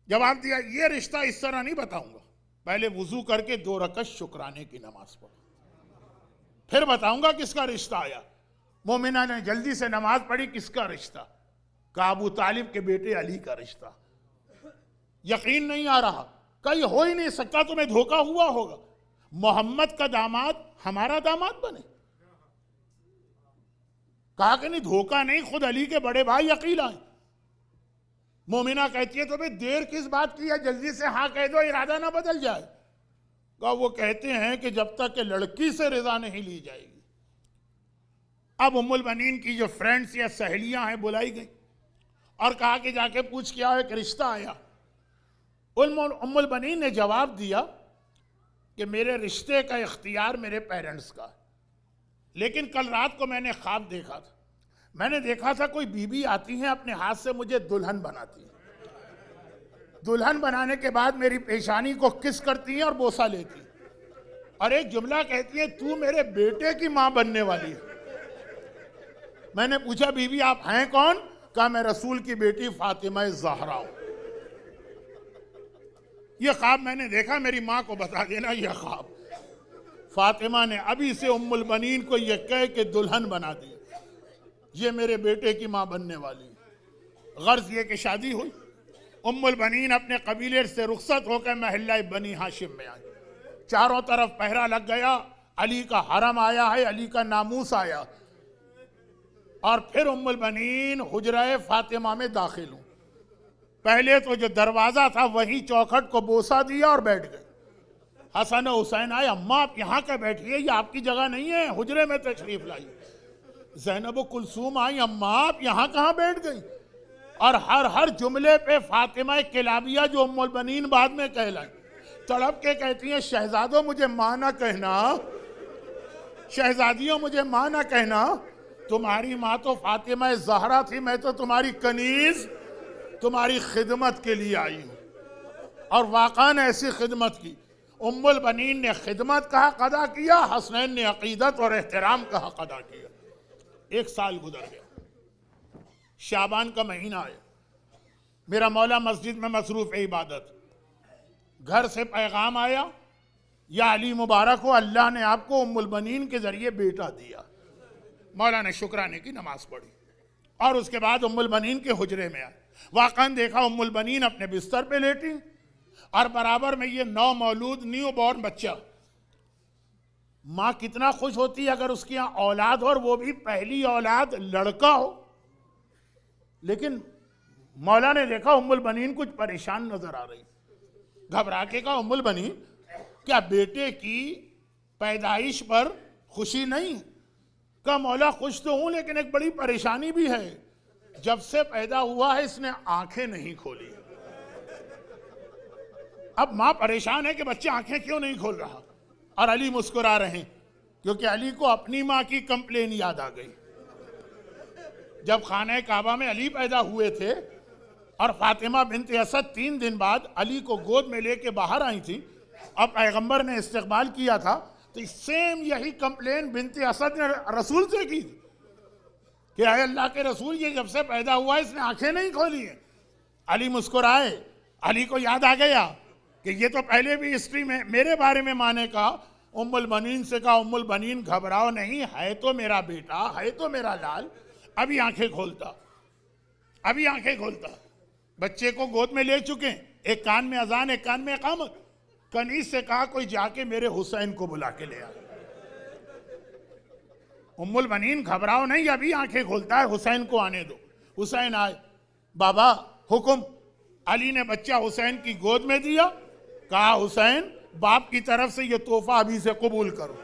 जवाब दिया, ये रिश्ता इस तरह नहीं बताऊंगा, पहले वुजू करके 2 रकअत शुक्राने की नमाज पढ़ो, फिर बताऊंगा किसका रिश्ता आया। मोमिना ने जल्दी से नमाज पढ़ी, किसका रिश्ता? कहा अबू तालिब के बेटे अली का रिश्ता। यकीन नहीं आ रहा, कहीं हो ही नहीं सकता, तुम्हें धोखा हुआ होगा, मोहम्मद का दामाद हमारा दामाद बने। कहा कि नहीं, धोखा नहीं, खुद अली के बड़े भाई अकील आए। मोमिना कहती है तो भाई देर किस बात की है, जल्दी से हाँ कह दो, इरादा ना बदल जाए। कहा वो कहते हैं कि जब तक कि लड़की से रिजा नहीं ली जाएगी। अब उम्मुल बनीन की जो फ्रेंड्स या सहेलियां हैं बुलाई गई और कहा कि जाके पूछ के आओ, एक रिश्ता आया। उम्मुल बनीन ने जवाब दिया कि मेरे रिश्ते का इख्तियार मेरे पेरेंट्स का है, लेकिन कल रात को मैंने ख्वाब देखा था। मैंने देखा था कोई बीबी आती है, अपने हाथ से मुझे दुल्हन बनाती है, दुल्हन बनाने के बाद मेरी पेशानी को किस करती है और बोसा लेती है, और एक जुमला कहती है, तू मेरे बेटे की मां बनने वाली है। मैंने पूछा बीवी आप हैं कौन? कहा मैं रसूल की बेटी फातिमा ज़हरा हूं। ये ख्वाब मैंने देखा, मेरी माँ को बता देना ये ख्वाब। फातिमा ने अभी से उम्मुल बनीन को ये कह के दुल्हन बना दी, ये मेरे बेटे की माँ बनने वाली। गर्ज ये कि शादी हुई, उम्मुल बनीन अपने कबीले से रुखसत होकर महल्ला बनी हाशिम में आई। चारों तरफ पहरा लग गया, अली का हरम आया है, अली का नामूस आया। और फिर उम्मुल बनीन हुजरा फातिमा में दाखिल हूं। पहले तो जो दरवाजा था वही चौखट को बोसा दिया और बैठ गए। हसन हुसैन आए, अम्मा आप यहाँ क्या बैठिए, ये आपकी जगह नहीं है, हुजरे में तशरीफ लाई। ज़ैनब कुलसूम आई, अम्मा आप यहाँ कहाँ बैठ गई? और हर जुमले पे फातिमा किलाबिया जो उम्मुल बनीन बाद में कहलाई, तड़प के कहती हैं शहजादों मुझे माँ ना कहना, शहजादियों मुझे माँ ना कहना, तुम्हारी माँ तो फातिमा ज़हरा थी, मैं तो तुम्हारी कनीज तुम्हारी खिदमत के लिए आई हूँ। और वाक़ान ऐसी खिदमत की। उम्मुल बनीन ने खिदमत का हक अदा किया, हसनैन ने अकीदत और एहतराम का हक अदा किया। 1 साल गुजर गया, शाबान का महीना आया, मेरा मौला मस्जिद में मसरूफ़ इबादत। घर से पैगाम आया, या अली मुबारक हो, अल्लाह ने आपको उम्मुल बनीन के ज़रिए बेटा दिया। मौला ने शुक्राने की नमाज पढ़ी और उसके बाद उम्मुल बनीन के हुजरे में आए। वाक़न देखा उम्मुल बनीन अपने बिस्तर पे लेटी और बराबर में ये नौ मौलूद न्यू बॉर्न बच्चा। माँ कितना खुश होती है अगर उसके यहाँ औलाद हो, और वो भी पहली औलाद लड़का हो। लेकिन मौला ने देखा उम्मुल बनीन कुछ परेशान नजर आ रही। घबरा के कहा उम्मुल बनीन क्या बेटे की पैदाइश पर खुशी नहीं? कहा मौला खुश तो हूं, लेकिन एक बड़ी परेशानी भी है, जब से पैदा हुआ है इसने आंखें नहीं खोली। अब मां परेशान है कि बच्चे आंखें क्यों नहीं खोल रहा, और अली मुस्कुरा रहे हैं क्योंकि अली को अपनी मां की कंप्लेन याद आ गई। जब खाने काबा में अली पैदा हुए थे और फातिमा बिन्त असद 3 दिन बाद अली को गोद में लेके बाहर आई थी और पैगंबर ने इस्तकबाल किया था, तो सेम यही कंप्लेन बिन्त असद ने रसूल से की कि अरे अल्लाह के रसूल ये जब से पैदा हुआ है इसने आंखें नहीं खोली हैं। अली मुस्कुराए, अली को याद आ गया कि ये तो पहले भी हिस्ट्री में मेरे बारे में माने कहा। उम्मुल बनीन से कहा उम्मुल बनीन घबराओ नहीं, है तो मेरा बेटा, है तो मेरा लाल, अभी आंखें खोलता, अभी आंखें खोलता। बच्चे को गोद में ले चुके, एक कान में अजान एक कान में इकामत। कनीज से कहा कोई जाके मेरे हुसैन को बुला के ले आए। उम्मुल बनीन घबराओ नहीं, अभी आंखें खोलता है, हुसैन को आने दो। हुसैन आए, बाबा हुक्म। अली ने बच्चा हुसैन की गोद में दिया, कहा हुसैन बाप की तरफ से ये तोहफा अभी से कबूल करो।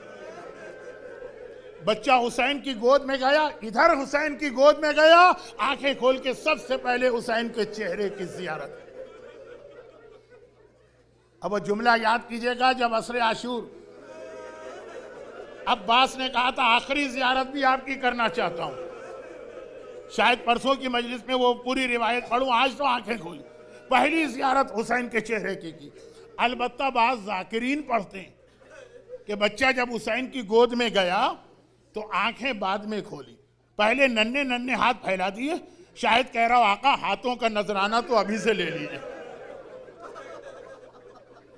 बच्चा हुसैन की गोद में गया, इधर हुसैन की गोद में गया, आंखें खोल के सबसे पहले हुसैन के चेहरे की जियारत। अब वो जुमला याद कीजिएगा, जब असरे आशूर अब्बास ने कहा था आखिरी जियारत भी आपकी करना चाहता हूं। शायद परसों की मजलिस में वो पूरी रिवायत पढ़ूं, आज तो आंखें खोली। पहली जियारत हुसैन के चेहरे की। अलबत्ता बाज जाकिरीन पढ़ते हैं कि बच्चा जब हुसैन की गोद में गया तो आंखें बाद में खोली, पहले नन्हे नन्हे हाथ फैला दिए, शायद कह रहा हो आका हाथों का नजराना तो अभी से ले लीजिए।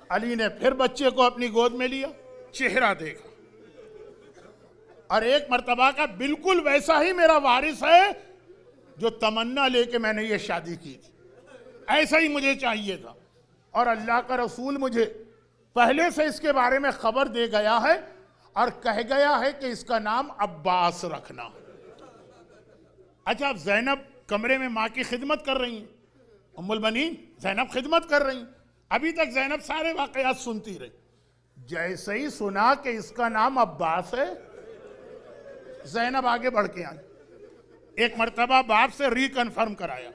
अली ने फिर बच्चे को अपनी गोद में लिया, चेहरा देखा, और एक मर्तबा का बिल्कुल वैसा ही मेरा वारिस है जो तमन्ना लेके मैंने ये शादी की थी, ऐसा ही मुझे चाहिए था। और अल्लाह का रसूल मुझे पहले से इसके बारे में खबर दे गया है और कह गया है कि इसका नाम अब्बास रखना। अच्छा, अब जैनब कमरे में माँ की खिदमत कर रही हैं, उम्मुल बनीन जैनब खिदमत कर रही। अभी तक जैनब सारे वाकयात सुनती रही। जैसे ही सुना कि इसका नाम अब्बास है, जैनब आगे बढ़ के आई, एक मर्तबा बाप से रिकन्फर्म कराया,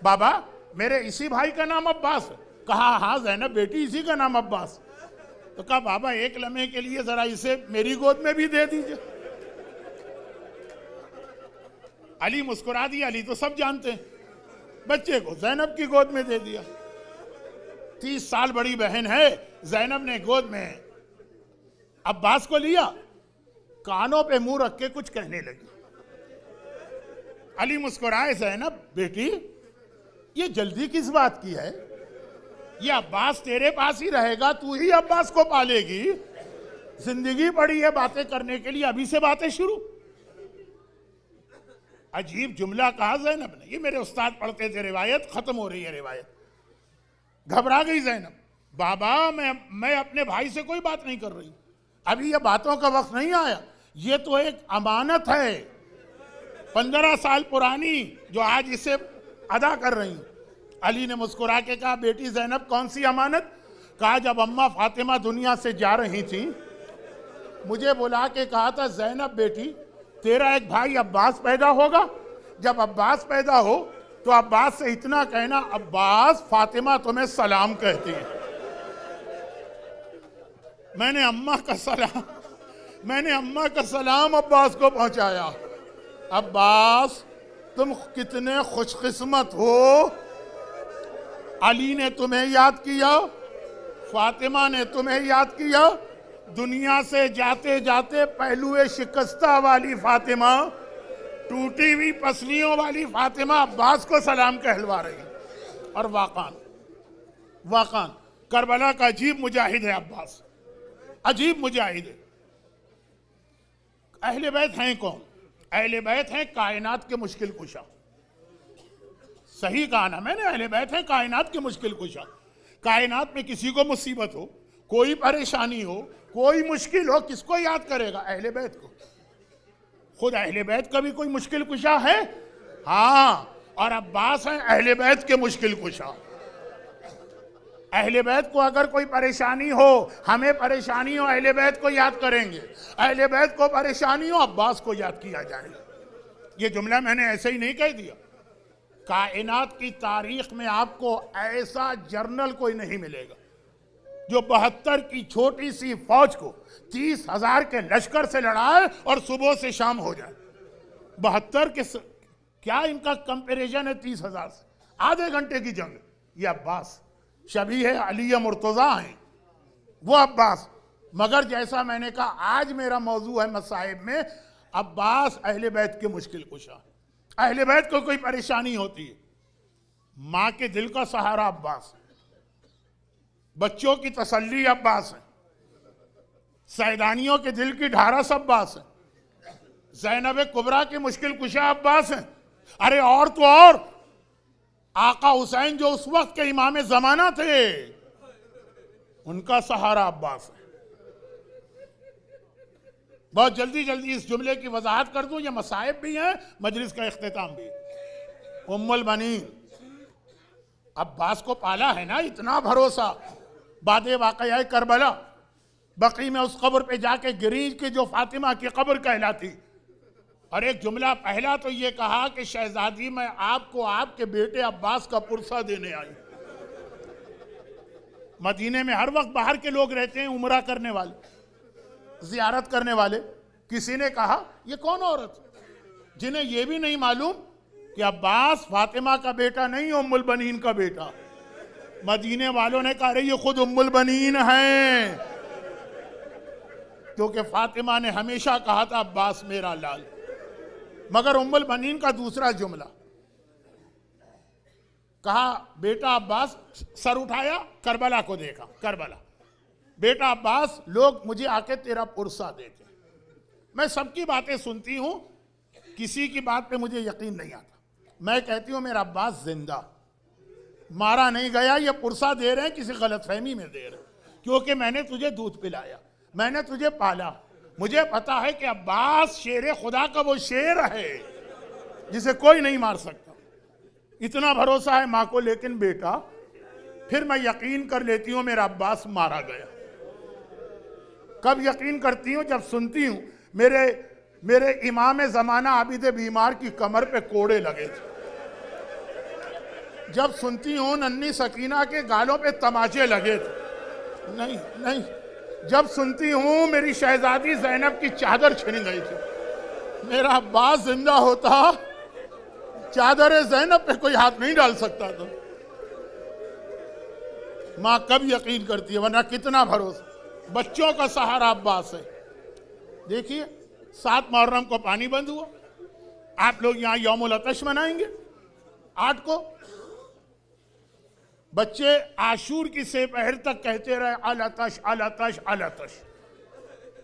बाबा मेरे इसी भाई का नाम अब्बास है? कहा हाँ जैनब बेटी इसी का नाम अब्बास। तो कहा बाबा एक लम्हे के लिए जरा इसे मेरी गोद में भी दे दीजिए। अली मुस्कुरा दिया, अली तो सब जानते हैं, बच्चे को जैनब की गोद में दे दिया। 30 साल बड़ी बहन है, जैनब ने गोद में अब्बास को लिया, कानों पे मुंह रख के कुछ कहने लगी। अली मुस्कुराए, ज़ैनब बेटी ये जल्दी किस बात की है? ये अब्बास तेरे पास ही रहेगा, तू ही अब्बास को पालेगी, जिंदगी पड़ी है बातें करने के लिए, अभी से बातें शुरू। अजीब जुमला कहा ज़ैनब ने। ये मेरे उस्ताद पढ़ते थे रिवायत, खत्म हो रही है रिवायत। घबरा गई ज़ैनब, बाबा मैं अपने भाई से कोई बात नहीं कर रही, अभी ये बातों का वक्त नहीं आया, ये तो एक अमानत है 15 साल पुरानी जो आज इसे अदा कर रही। अली ने मुस्कुरा के कहा, बेटी ज़ैनब कौन सी अमानत? कहा, जब अम्मा फातिमा दुनिया से जा रही थी, मुझे बुला के कहा था, ज़ैनब बेटी तेरा एक भाई अब्बास पैदा होगा, जब अब्बास पैदा हो तो अब्बास से इतना कहना, अब्बास फातिमा तुम्हें सलाम कहती है। मैंने अम्मा का सलाम अब्बास को पहुंचाया। अब्बास तुम कितने खुशकिस्मत हो, अली ने तुम्हें याद किया, फातिमा ने तुम्हें याद किया। दुनिया से जाते जाते पहलुए शिकस्ता वाली फातिमा, टूटी हुई पसलियों वाली फातिमा अब्बास को सलाम कहलवा रही। और वाकान करबला का अजीब मुजाहिद है अब्बास, अजीब मुजाहिद है। अहले बैत हैं कौन? अहले बैत हैं कायनात के मुश्किल कुशा। सही कहा ना मैंने, अहले बैत हैं कायनात के मुश्किल कुशा। कायनात में किसी को मुसीबत हो, कोई परेशानी हो, कोई मुश्किल हो, किसको याद करेगा? अहले बैत को। खुद अहले बैत का भी कोई मुश्किल कुशा है? हाँ, और अब्बास हैं अहले बैत के मुश्किल कुशा। अहले बैत को अगर कोई परेशानी हो, हमें परेशानी हो, अहले बैत को याद करेंगे। अहले बैत को परेशानी हो, अब्बास को याद किया जाएगा। ये जुमला मैंने ऐसे ही नहीं कह दिया। कायनात की तारीख में आपको ऐसा जर्नल कोई नहीं मिलेगा जो 72 की छोटी सी फौज को 30,000 के लश्कर से लड़ाए और सुबह से शाम हो जाए। 72 के क्या इनका कंपैरिजन है 30,000 से? आधे घंटे की जंग। ये अब्बास शबी है अली मुर्तज़ा हैं, वो अब्बास। मगर जैसा मैंने कहा, आज मेरा मौजू है मसाइब में अब्बास अहले बैत के मुश्किल कुशा। अहले बैत को कोई परेशानी होती है, माँ के दिल का सहारा अब्बास, बच्चों की तसल्ली अब्बास है, सैदानियों के दिल की ढारस अब्बास है, ज़ैनब कुबरा की मुश्किल कुशा अब्बास है। अरे और तो और आका हुसैन जो उस वक्त के इमाम ज़माना थे, उनका सहारा अब्बास है। बहुत जल्दी जल्दी इस जुमले की वजाहत कर दूं, ये मसाइब भी हैं, मजलिस का इख्तिताम भी। उम्मुल बनीन अब्बास को पाला है ना, इतना भरोसा। बादे वाक़या करबला, बकी में उस कब्र पे जाके गिरी कि जो फातिमा की कब्र कहलाती। और एक जुमला पहला तो ये कहा कि शहजादी मैं आपको आपके बेटे अब्बास का पुरसा देने आई। मदीने में हर वक्त बाहर के लोग रहते हैं, उमरा करने वाले, जियारत करने वाले। किसी ने कहा ये कौन औरत जिन्हें ये भी नहीं मालूम कि अब्बास फातिमा का बेटा नहीं, उम्मुल बनीन का बेटा। मदीने वालों ने कहा, अरे ये खुद उम्मुल बनीन है, क्योंकि फातिमा ने हमेशा कहा था अब्बास मेरा लाल। मगर उम्मुल बनीन का दूसरा जुमला कहा, बेटा अब्बास, सर उठाया, करबला को देखा, करबला, बेटा अब्बास लोग मुझे आके तेरा पुरसा देते। मैं सबकी बातें सुनती हूं, किसी की बात पे मुझे यकीन नहीं आता। मैं कहती हूं मेरा अब्बास जिंदा, मारा नहीं गया, ये पुरसा दे रहे हैं किसी गलतफहमी में दे रहे हैं, क्योंकि मैंने तुझे दूध पिलाया, मैंने तुझे पाला, मुझे पता है कि अब्बास शेर खुदा का वो शेर है जिसे कोई नहीं मार सकता। इतना भरोसा है माँ को। लेकिन बेटा, फिर मैं यकीन कर लेती हूँ मेरा अब्बास मारा गया। कब यकीन करती हूँ? जब सुनती हूँ मेरे इमाम ज़माना आबिद बीमार की कमर पे कोड़े लगे थे, जब सुनती हूँ नन्ही सकीना के गालों पे तमाचे लगे थे, नहीं, जब सुनती हूँ मेरी शहजादी ज़ैनब की चादर छिन गई थी। मेरा अब्बास जिंदा होता, चादर ज़ैनब पे कोई हाथ नहीं डाल सकता था। माँ कब यकीन करती है, वरना कितना भरोसा। बच्चों का सहारा अब्बास है। देखिए 7 मुहर्रम को पानी बंद हुआ, आप लोग यहां यौमुल अतश मनाएंगे 8 को। बच्चे आशूर की सेपहर तक कहते रहे अल अतश अल अतश अल अतश।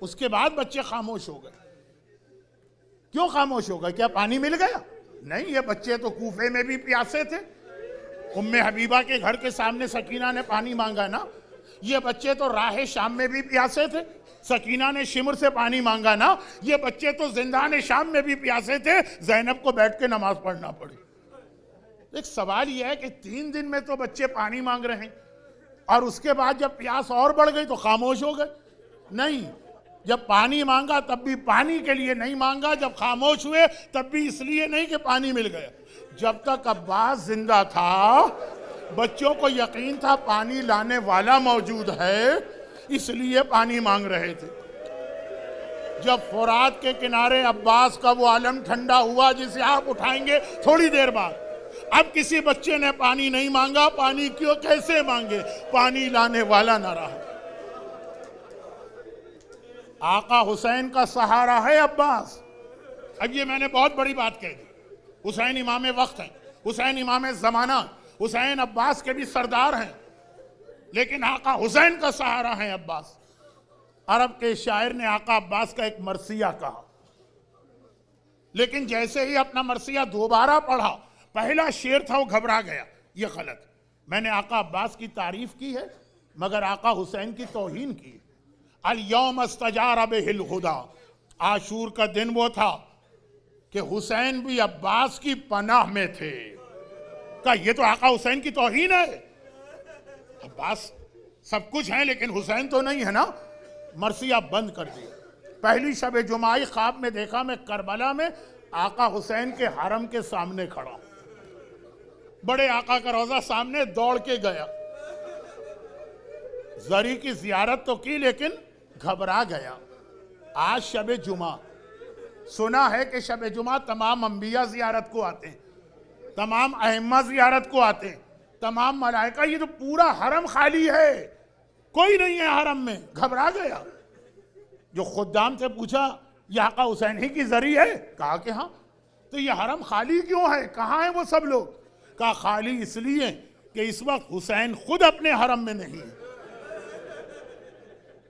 उसके बाद बच्चे खामोश हो गए। क्यों खामोश हो गए? क्या पानी मिल गया? नहीं, ये बच्चे तो कूफे में भी प्यासे थे। उम्मे हबीबा के घर के सामने सकीना ने पानी मांगा ना। ये बच्चे तो राह शाम में भी प्यासे थे, सकीना ने शिमर से पानी मांगा ना। ये बच्चे तो जिंदान शाम में भी प्यासे थे, ज़ैनब को बैठ के नमाज पढ़ना पड़ी। एक सवाल यह है कि 3 दिन में तो बच्चे पानी मांग रहे हैं और उसके बाद जब प्यास और बढ़ गई तो खामोश हो गए। नहीं, जब पानी मांगा तब भी पानी के लिए नहीं मांगा, जब खामोश हुए तब भी इसलिए नहीं कि पानी मिल गया। जब तक अब्बास जिंदा था बच्चों को यकीन था पानी लाने वाला मौजूद है, इसलिए पानी मांग रहे थे। जब फुरात के किनारे अब्बास का वो आलम ठंडा हुआ जिसे आप उठाएंगे थोड़ी देर बाद, अब किसी बच्चे ने पानी नहीं मांगा। पानी क्यों, कैसे मांगे? पानी लाने वाला ना रहा। आका हुसैन का सहारा है अब्बास। अब ये मैंने बहुत बड़ी बात कह दी। हुसैन इमाम वक्त हैं, हुसैन इमाम ज़माना, हुसैन अब्बास के भी सरदार हैं, लेकिन आका हुसैन का सहारा है अब्बास। अरब के शायर ने आका अब्बास का एक मरसिया कहा, लेकिन जैसे ही अपना मरसिया दोबारा पढ़ा, पहला शेर था वो घबरा गया। ये गलत। मैंने आका अब्बास की तारीफ की है मगर आका हुसैन की तौहीन की। अल यौम अस्तजार बिहिल हुदा, आशूर का दिन वो था कि हुसैन भी अब्बास की पनाह में थे। क्या ये तो आका हुसैन की तौहीन है? अब्बास सब कुछ है लेकिन हुसैन तो नहीं है ना। मरसिया बंद कर दिया। पहली शब जुमाई ख्वाब में देखा मैं करबला में आका हुसैन के हरम के सामने खड़ा, बड़े आका का रोजा सामने दौड़ के गया। जरी की जियारत तो की लेकिन घबरा गया। आज शब जुमा, सुना है कि शब जुमा तमाम अंबिया जियारत को आते हैं, तमाम अहम्मा जियारत को आते हैं, तमाम मलाइका। ये तो पूरा हरम खाली है, कोई नहीं है हरम में। घबरा गया। जो खुद्दाम से पूछा ये आका हुसैन ही की जरी है? कहा कि हाँ। तो ये हरम खाली क्यों है, कहाँ है वो सब लोग? कहा खाली इसलिए कि इस वक्त हुसैन खुद अपने हरम में नहीं है।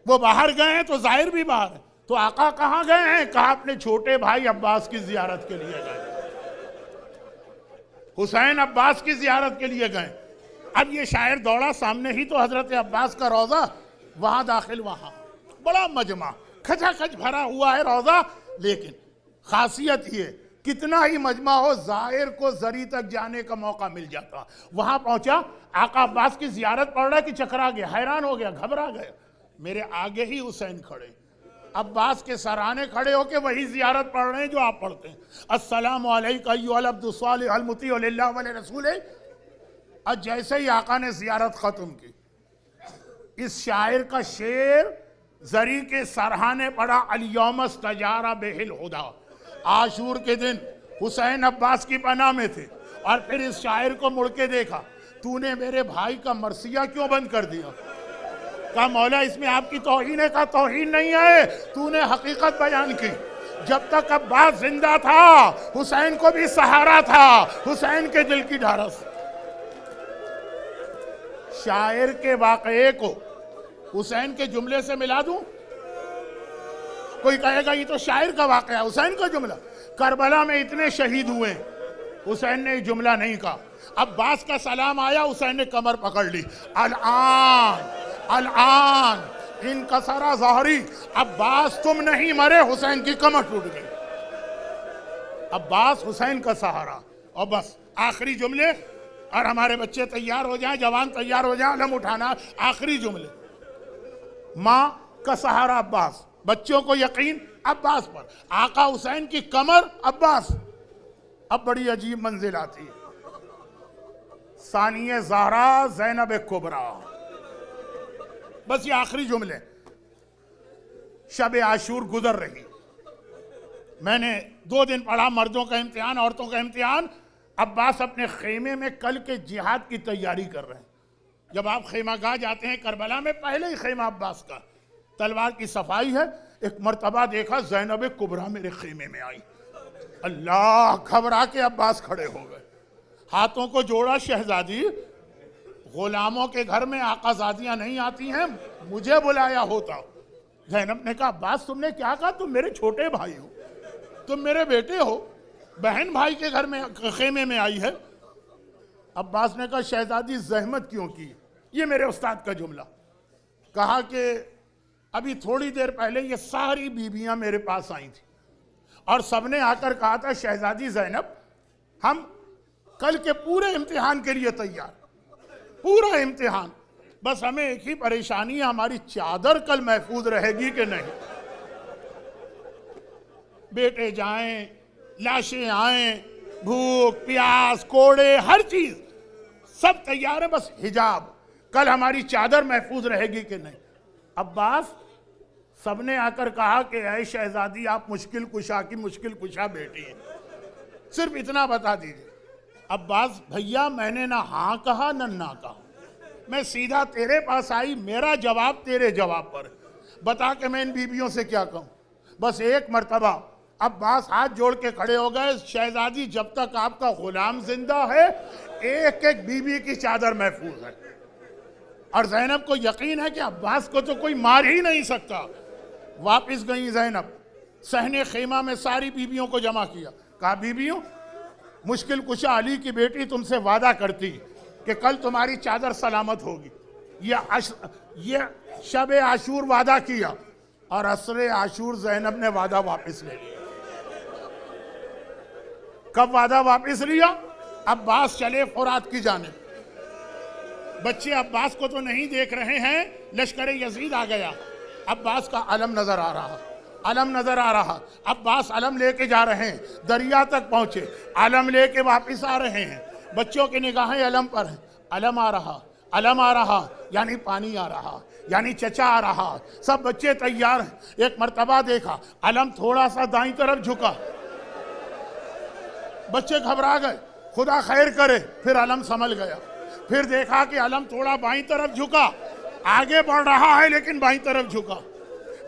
वो बाहर गए हैं तो जाहिर भी बाहर है। तो आका कहाँ गए हैं? कहा अपने छोटे भाई अब्बास की जियारत के लिए गए। हुसैन अब्बास की जियारत के लिए गए। अब ये शायर दौड़ा सामने ही तो हजरत अब्बास का रोजा, वहां दाखिल, वहां बड़ा मजमा खचाखच भरा हुआ है रोजा। लेकिन खासियत ये, कितना ही मजमा हो जाहिर को जरी तक जाने का मौका मिल जाता। वहां पहुंचा, आका अब्बास की जियारत पढ़ रहा कि चकरा गया, हैरान हो गया, घबरा गया। मेरे आगे ही हुसैन खड़े, अब्बास के सराने खड़े होके वही जियारत पढ़ रहे हैं जो आप पढ़ते हैं। अस्सलामु अलैका अय्युहल अब्दुस सालिह अल मुतीअ लिल्लाहि व लिरसूलिही। और जैसे ही आका ने जियारत खत्म की, इस शायर का शेर जरी के सरहाने पड़ा, अल यौम इस्तजारा बिहिल हुदा। आशूर के दिन हुसैन अब्बास की पनाह में थे। और फिर इस शायर को मुड़ के देखा, तूने मेरे भाई का मरसिया क्यों बंद कर दिया? कहा मौला इसमें आपकी तौहीन है? का तौहीन नहीं है, तूने हकीकत बयान की। जब तक अब्बास जिंदा था हुसैन को भी सहारा था, हुसैन के दिल की ढारस। शायर के वाकये को हुसैन के जुमले से मिला दूं? कोई कहेगा ये तो शायर का वाकया, हुसैन का जुमला। करबला में इतने शहीद हुए, हुसैन ने जुमला नहीं कहा। अब्बास का सलाम आया, हुसैन ने कमर पकड़ ली। अल-आन इनका सारा ज़हरी, अब्बास तुम नहीं मरे, हुसैन की कमर टूट गई। अब्बास हुसैन का सहारा। और बस आखिरी जुमले, और हमारे बच्चे तैयार हो जाएं, जवान तैयार हो जाएं, अलम उठाना। आखिरी जुमले, माँ का सहारा अब्बास, बच्चों को यकीन अब्बास पर, आका हुसैन की कमर अब्बास। अब बड़ी अजीब मंजिल आती है, सानिए ज़हरा ज़ैनब कुबरा। बस ये आखिरी जुमले। शब आशूर गुजर रही, मैंने 2 दिन पढ़ा, मर्दों का इम्तिहान, औरतों का इम्तिहान। अब्बास अपने खेमे में कल के जिहाद की तैयारी कर रहे हैं। जब आप खेमागाह जाते हैं करबला में, पहले ही खेमा अब्बास का, तलवार की सफाई है। एक मर्तबा देखा ज़ैनब कुबरा मेरे खेमे में आई। अल्लाह, घबरा के अब्बास खड़े हो गए, हाथों को जोड़ा, शहजादी गुलामों के घर में आकाजादियां नहीं आती हैं, मुझे बुलाया होता। ज़ैनब ने कहा अब्बास तुमने क्या कहा, तुम मेरे छोटे भाई हो, तुम मेरे बेटे हो, बहन भाई के घर में खेमे में आई है। अब्बास ने कहा शहजादी जहमत क्यों की, ये मेरे उस्ताद का जुमला। कहा कि अभी थोड़ी देर पहले ये सारी बीबियां मेरे पास आई थी और सबने आकर कहा था शहजादी ज़ैनब हम कल के पूरे इम्तिहान के लिए तैयार, पूरा इम्तिहान, बस हमें एक ही परेशानी है, हमारी चादर कल महफूज रहेगी कि नहीं। बेटे जाएं, लाशें आएं, भूख प्यास कोड़े हर चीज सब तैयार है, बस हिजाब, कल हमारी चादर महफूज रहेगी कि नहीं। अब्बास, सबने आकर कहा कि ऐ शहजादी आप मुश्किल कुशा की मुश्किल कुशा बेटी हैं, सिर्फ इतना बता दीजिए। अब्बास, भैया मैंने ना हाँ कहा ना कहा, मैं सीधा तेरे पास आई, मेरा जवाब तेरे जवाब पर, बता के मैं इन बीबियों से क्या कहूं। बस एक मर्तबा अब्बास हाथ जोड़ के खड़े हो गए, शहजादी जब तक आपका गुलाम जिंदा है एक एक बीबी की चादर महफूज है। और ज़ैनब को यकीन है कि अब्बास को तो कोई मार ही नहीं सकता। वापिस गई ज़ैनब, सहने खेमा में सारी बीबियों को जमा किया, कहा बीबियों मुश्किल कुशा अली की बेटी तुमसे वादा करती कि कल तुम्हारी चादर सलामत होगी। ये शब आशूर वादा किया और असरे आशूर ज़ैनब ने वादा वापस ले लिया। कब वादा वापस लिया? अब्बास चले फुरात की जानिब, बच्चे अब्बास को तो नहीं देख रहे हैं, लश्कर यजीद आ गया, अब्बास का अलम नजर आ रहा, अलम नजर आ रहा, अब्बास अलम लेके जा रहे हैं, दरिया तक पहुंचे, अलम लेके वापस आ रहे हैं, बच्चों की निगाहें अलम पर हैं, अलम आ रहा, अलम आ रहा यानी पानी आ रहा, यानी चचा आ रहा, सब बच्चे तैयार हैं। एक मर्तबा देखा अलम थोड़ा सा दाईं तरफ झुका, बच्चे घबरा गए, खुदा खैर करे, फिर अलम संभल गया। फिर देखा कि अलम थोड़ा बाईं तरफ झुका, आगे बढ़ रहा है लेकिन बाईं तरफ झुका,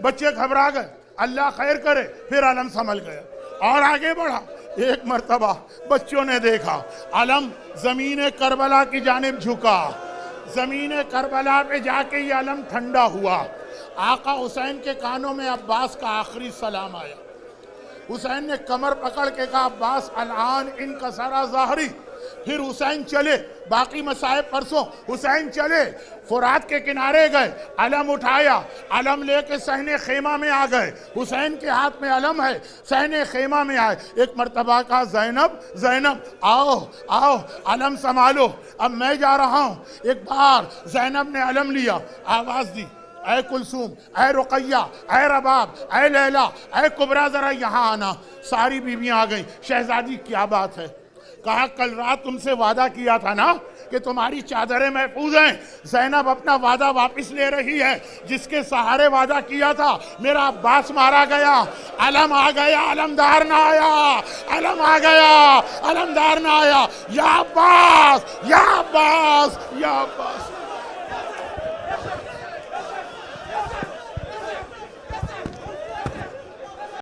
बच्चे घबरा गए, अल्लाह खैर करे, फिर अलम संभल गया और आगे बढ़ा। एक मर्तबा बच्चों ने देखा अलम जमीन करबला की जानिब झुका, जमीन करबला पे जाके ये अलम ठंडा हुआ। आका हुसैन के कानों में अब्बास का आखिरी सलाम आया। हुसैन ने कमर पकड़ के कहा अब्बास अलान इनका सारा ज़ाहरी। फिर हुसैन चले, बाकी मसाइब परसों, हुसैन चले फुरात के किनारे गए, अलम उठाया, अलम लेके सहने खेमा में आ गए, हुसैन के हाथ में अलम है, सहने खेमा में आए। एक मर्तबा कहा ज़ैनब ज़ैनब आओ आओ अलम संभालो, अब मैं जा रहा हूँ। एक बार ज़ैनब ने अलम लिया, आवाज़ दी ऐ कुलसूम, ऐ रुकैया, ऐ रबाब, ऐ लैला, ऐ कुबरा जरा यहाँ आना। सारी बीवियाँ आ गई। शहजादी क्या बात है? कहा कल रात तुमसे वादा किया था ना कि तुम्हारी चादरें महफूज हैं। ज़ैनब अपना वादा वापस ले रही है, जिसके सहारे वादा किया था मेरा अब्बास मारा गया, अलम आ गया, अलमदार ना आया, अलम आ गया, अलमदार ना आया, या अब्बास या अब्बास या अब्बास।